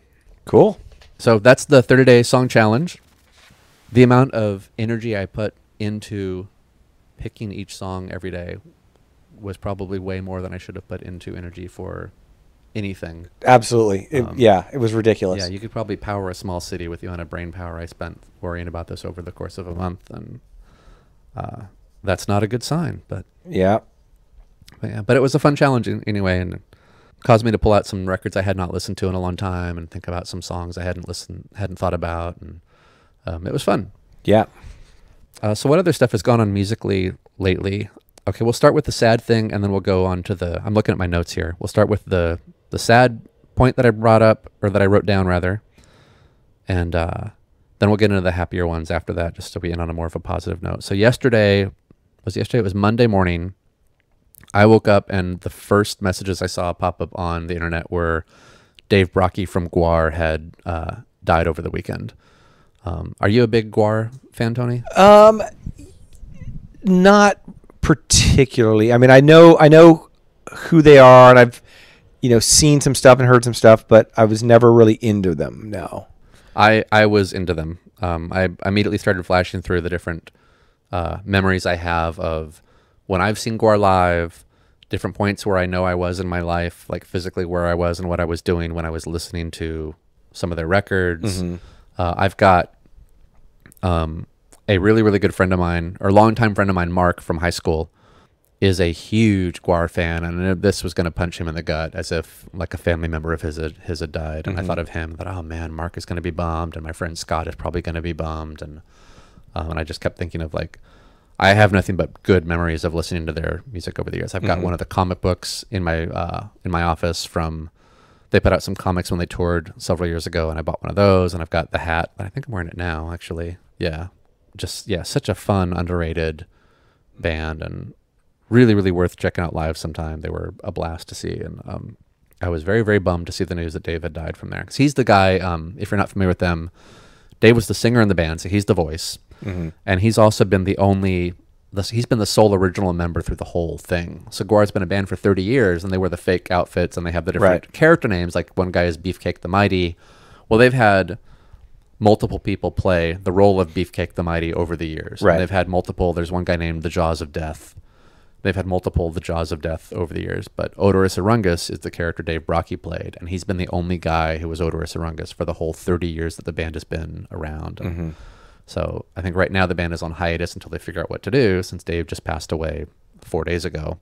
Cool. So that's the 30-day song challenge. The amount of energy I put into picking each song every day was probably way more than I should have put into energy for anything. Absolutely. It was ridiculous. Yeah, you could probably power a small city with the amount of brain power I spent worrying about this over the course of a month, and that's not a good sign. But it was a fun challenge anyway, and it caused me to pull out some records I had not listened to in a long time and think about some songs I hadn't thought about, and it was fun. Yeah. So what other stuff has gone on musically lately? Okay, we'll start with the sad thing, and then we'll go on to I'm looking at my notes here. We'll start with the sad point that I brought up, or that I wrote down rather, and then we'll get into the happier ones after that, just so we end on a more of a positive note. So it was Monday morning. I woke up, and the first messages I saw pop up on the internet were Dave Brockie from GWAR had died over the weekend. Are you a big GWAR fan, Tony? Not particularly. I mean, I know who they are, and I've seen some stuff and heard some stuff, but I was never really into them. No. I was into them. I immediately started flashing through the different memories I have of when I've seen GWAR live, different points where I know I was in my life, like physically where I was and what I was doing when I was listening to some of their records. I've got a really, really good friend of mine, or longtime friend of mine, Mark from high school, is a huge GWAR fan, and this was going to punch him in the gut as if like a family member of his had died. And I thought of him, that, oh man, Mark is going to be bummed, and my friend Scott is probably going to be bummed, and I just kept thinking of like, I have nothing but good memories of listening to their music over the years. I've got one of the comic books in my office from, they put out some comics when they toured several years ago, and I bought one of those, and I've got the hat, but I think I'm wearing it now actually. Yeah, such a fun, underrated band, and really, really worth checking out live sometime. They were a blast to see, and I was very, very bummed to see the news that Dave had died from there. Because he's the guy, if you're not familiar with them, Dave was the singer in the band, so he's the voice. And he's also been he's been the sole original member through the whole thing. So GWAR's been a band for 30 years, and they wear the fake outfits, and they have the different character names. Like one guy is Beefcake the Mighty. Well, they've had multiple people play the role of Beefcake the Mighty over the years. And they've had multiple, there's one guy named the Jaws of Death. They've had multiple the Jaws of Death over the years, but Odorous Orungus is the character Dave Brocky played, and he's been the only guy who was Odorous Orungus for the whole 30 years that the band has been around. So I think right now the band is on hiatus until they figure out what to do, since Dave just passed away 4 days ago.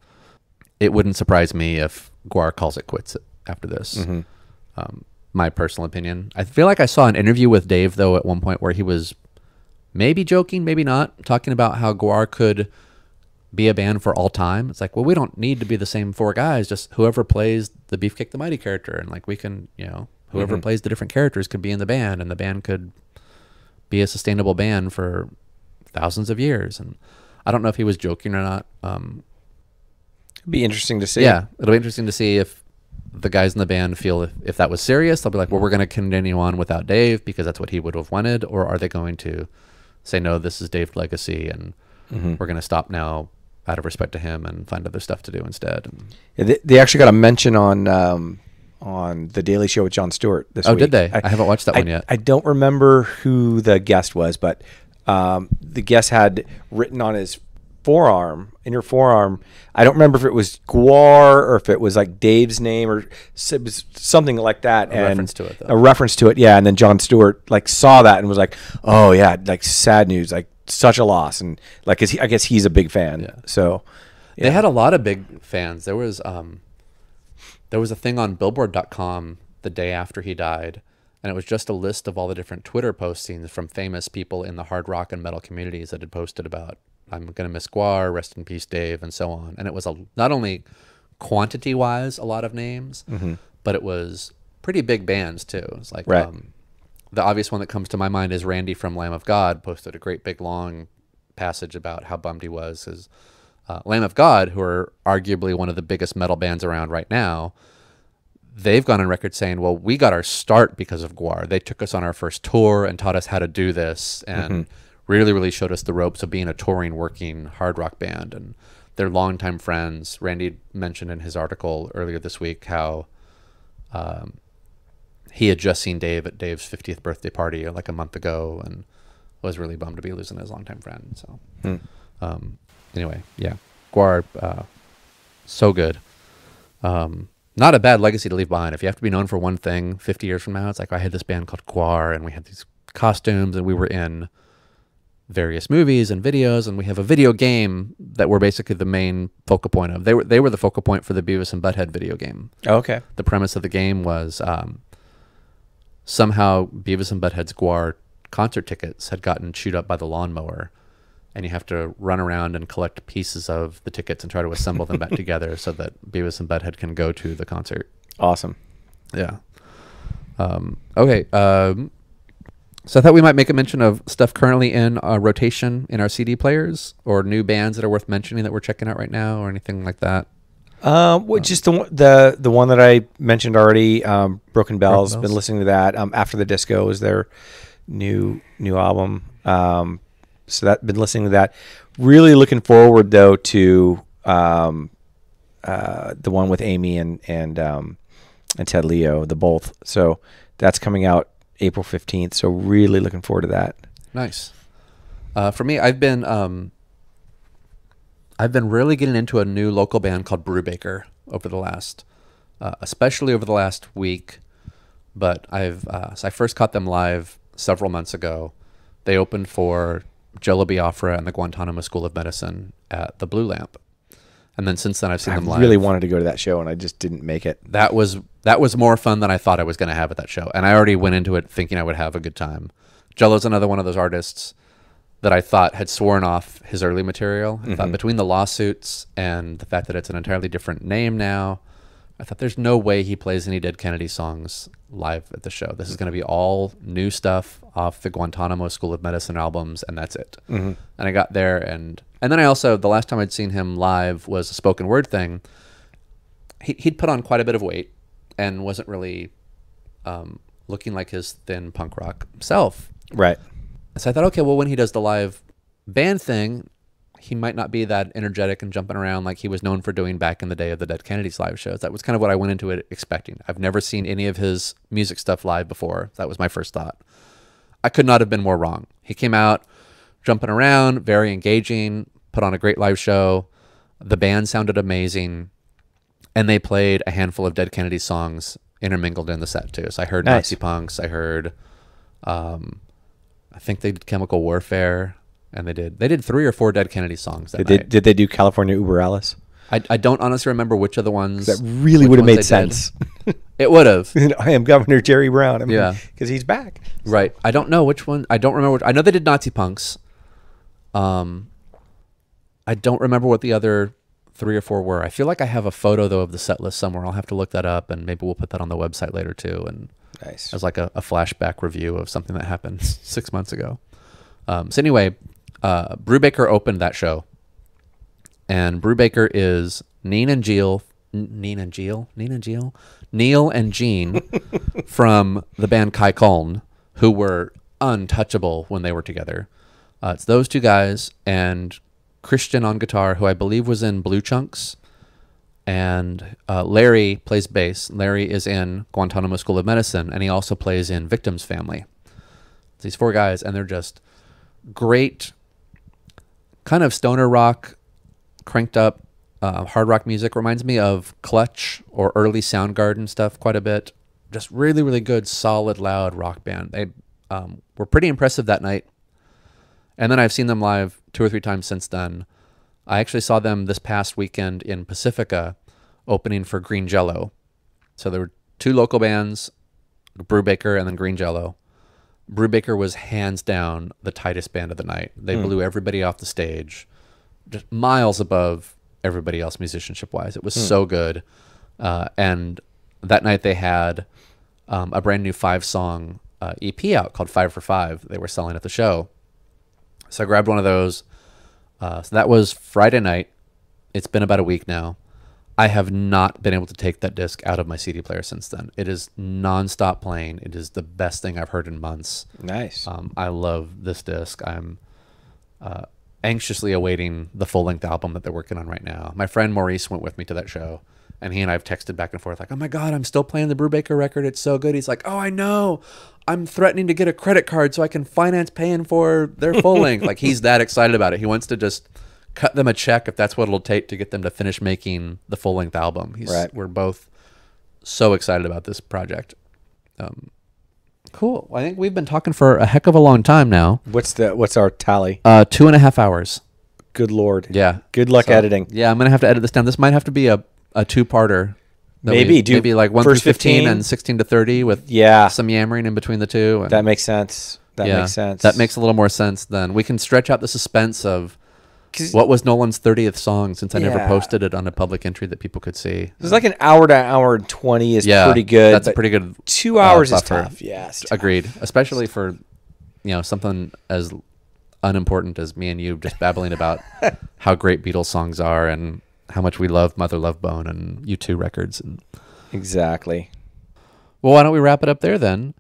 It wouldn't surprise me if GWAR calls it quits after this. My personal opinion. I feel like I saw an interview with Dave, though, at one point where he was maybe joking, maybe not, talking about how GWAR could be a band for all time. It's like, well, we don't need to be the same four guys, just whoever plays the Beefcake the Mighty character, and like we can, whoever plays the different characters could be in the band, and the band could be a sustainable band for thousands of years. And I don't know if he was joking or not. It'd be interesting to see. Yeah, it'll be interesting to see if the guys in the band feel if that was serious. They'll be like, well, we're going to continue on without Dave because that's what he would have wanted, or are they going to say, no, this is Dave's legacy, and we're going to stop now out of respect to him and find other stuff to do instead. Yeah, they actually got a mention on The Daily Show with Jon Stewart this week. Oh, did they? I haven't watched that one yet. I don't remember who the guest was, but the guest had written on his inner forearm, I don't remember if it was GWAR or if it was like Dave's name, or it was something like that. A reference to it, though. A reference to it, yeah. And then Jon Stewart like saw that and was like, oh yeah, like sad news, like such a loss. And like, I guess he's a big fan. Yeah. So they had a lot of big fans. There was a thing on Billboard.com the day after he died, and it was just a list of all the different Twitter postings from famous people in the hard rock and metal communities that had posted about, I'm going to miss GWAR, rest in peace, Dave, and so on. And it was not only quantity-wise a lot of names, but it was pretty big bands too. It's like the obvious one that comes to my mind is Randy from Lamb of God posted a great big long passage about how bummed he was. His Lamb of God, who are arguably one of the biggest metal bands around right now, they've gone on record saying, well, we got our start because of GWAR. They took us on our first tour and taught us how to do this, and really, really showed us the ropes of being a touring, working hard rock band. And they're longtime friends. Randy mentioned in his article earlier this week how he had just seen Dave at Dave's 50th birthday party like a month ago, and was really bummed to be losing his longtime friend. So anyway, yeah, GWAR, so good. Not a bad legacy to leave behind. If you have to be known for one thing 50 years from now, it's like, I had this band called GWAR, and we had these costumes, and we were in various movies and videos, and we have a video game that we're basically the main focal point of. They were the focal point for the Beavis and Butthead video game. Oh, okay. The premise of the game was somehow Beavis and Butthead's GWAR concert tickets had gotten chewed up by the lawnmower, and you have to run around and collect pieces of the tickets and try to assemble them back together so that Beavis and Butthead can go to the concert. Awesome. Yeah. Okay. So I thought we might make a mention of stuff currently in rotation in our CD players, or new bands that are worth mentioning that we're checking out right now, or anything like that. Just the one that I mentioned already, Broken Bells. Been listening to that. After the Disco is their new album. So that been listening to that. Really looking forward though to the one with Amy and Ted Leo, the both. So that's coming out April 15th. So really looking forward to that. Nice. For me, I've been really getting into a new local band called Brubaker over the last, especially over the last week. But so I first caught them live several months ago. They opened for Jello Biafra and the Guantanamo School of Medicine at the Blue Lamp. And then since then I've seen them live. I really wanted to go to that show and I just didn't make it. That was more fun than I thought I was going to have at that show. And I already went into it thinking I would have a good time. Jello's another one of those artists that I thought had sworn off his early material. I thought between the lawsuits and the fact that it's an entirely different name now, I thought there's no way he plays any Dead Kennedy songs live at the show. This is going to be all new stuff off the Guantanamo School of Medicine albums, and that's it. And I got there, and then I also, the last time I'd seen him live was a spoken word thing. He'd put on quite a bit of weight and wasn't really looking like his thin punk rock self. Right. So I thought, okay, well, when he does the live band thing, he might not be that energetic and jumping around like he was known for doing back in the day of the Dead Kennedys live shows. That was kind of what I went into it expecting. I've never seen any of his music stuff live before. That was my first thought. I could not have been more wrong. He came out jumping around, very engaging, put on a great live show. The band sounded amazing, and they played a handful of Dead Kennedys songs intermingled in the set too. So I heard Nice. Nazi Punks. I heard, I think they did Chemical Warfare. And they did 3 or 4 Dead Kennedy songs that night. Did they do California Uber Alice? I don't honestly remember which of the ones. That really would have made sense. It would have. I am Governor Jerry Brown. I mean, Yeah. because he's back. Right. I don't know which one. I don't remember. I know they did Nazi Punks. I don't remember what the other 3 or 4 were. I feel like I have a photo though of the set list somewhere. I'll have to look that up, and maybe we'll put that on the website later too. And Nice. as like a flashback review of something that happened 6 months ago. So anyway. Brubaker opened that show, and Brubaker is Neil and Gene from the band Kai Kuln, who were untouchable when they were together. It's those 2 guys and Christian on guitar, who I believe was in Blue Chunks, and Larry plays bass. Larry is in Guantanamo School of Medicine, and he also plays in Victim's Family. It's these 4 guys, and they're just great kind of stoner rock, cranked up hard rock music. Reminds me of Clutch or early Soundgarden stuff quite a bit. Just really, really good, solid, loud rock band. They were pretty impressive that night. And then I've seen them live 2 or 3 times since then. I actually saw them this past weekend in Pacifica opening for Green Jello. So there were 2 local bands, Brubaker and then Green Jello. Brubaker was hands down the tightest band of the night. They blew everybody off the stage, just miles above everybody else musicianship-wise. It was so good. And that night they had a brand new 5-song EP out called 5 for 5 they were selling at the show. So I grabbed one of those. So that was Friday night. It's been about a week now. I have not been able to take that disc out of my CD player since then. It is nonstop playing. It is the best thing I've heard in months. Nice. I love this disc. I'm anxiously awaiting the full-length album that they're working on right now. My friend Maurice went with me to that show, and he and I have texted back and forth like, oh my God, I'm still playing the Brubaker record. It's so good. He's like, oh, I know. I'm threatening to get a credit card so I can finance paying for their full-length. Like, he's that excited about it. He wants to just cut them a check if that's what it'll take to get them to finish making the full-length album. Right. We're both so excited about this project. Cool. Well, I think we've been talking for a heck of a long time now. What's our tally? 2.5 hours. Good Lord. Yeah. Good luck editing. Yeah, I'm gonna have to edit this down. This might have to be a 2-parter. Maybe like 1 through 15 and 16 to 30 with some yammering in between the two. And that makes sense. Makes sense. That makes a little more sense then. We can stretch out the suspense of what was Nolan's 30th song, since I never posted it on a public entry that people could see. It's like an hour to hour and 20 is pretty good. That's a pretty good 2 hours is buffer. tough. Yeah, it's tough. Agreed. Especially for something as unimportant as me and you just babbling about how great Beatles songs are and how much we love Mother Love Bone and U2 records. And exactly. Well, why don't we wrap it up there then?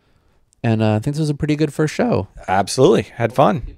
And I think this was a pretty good first show. Absolutely. Had fun.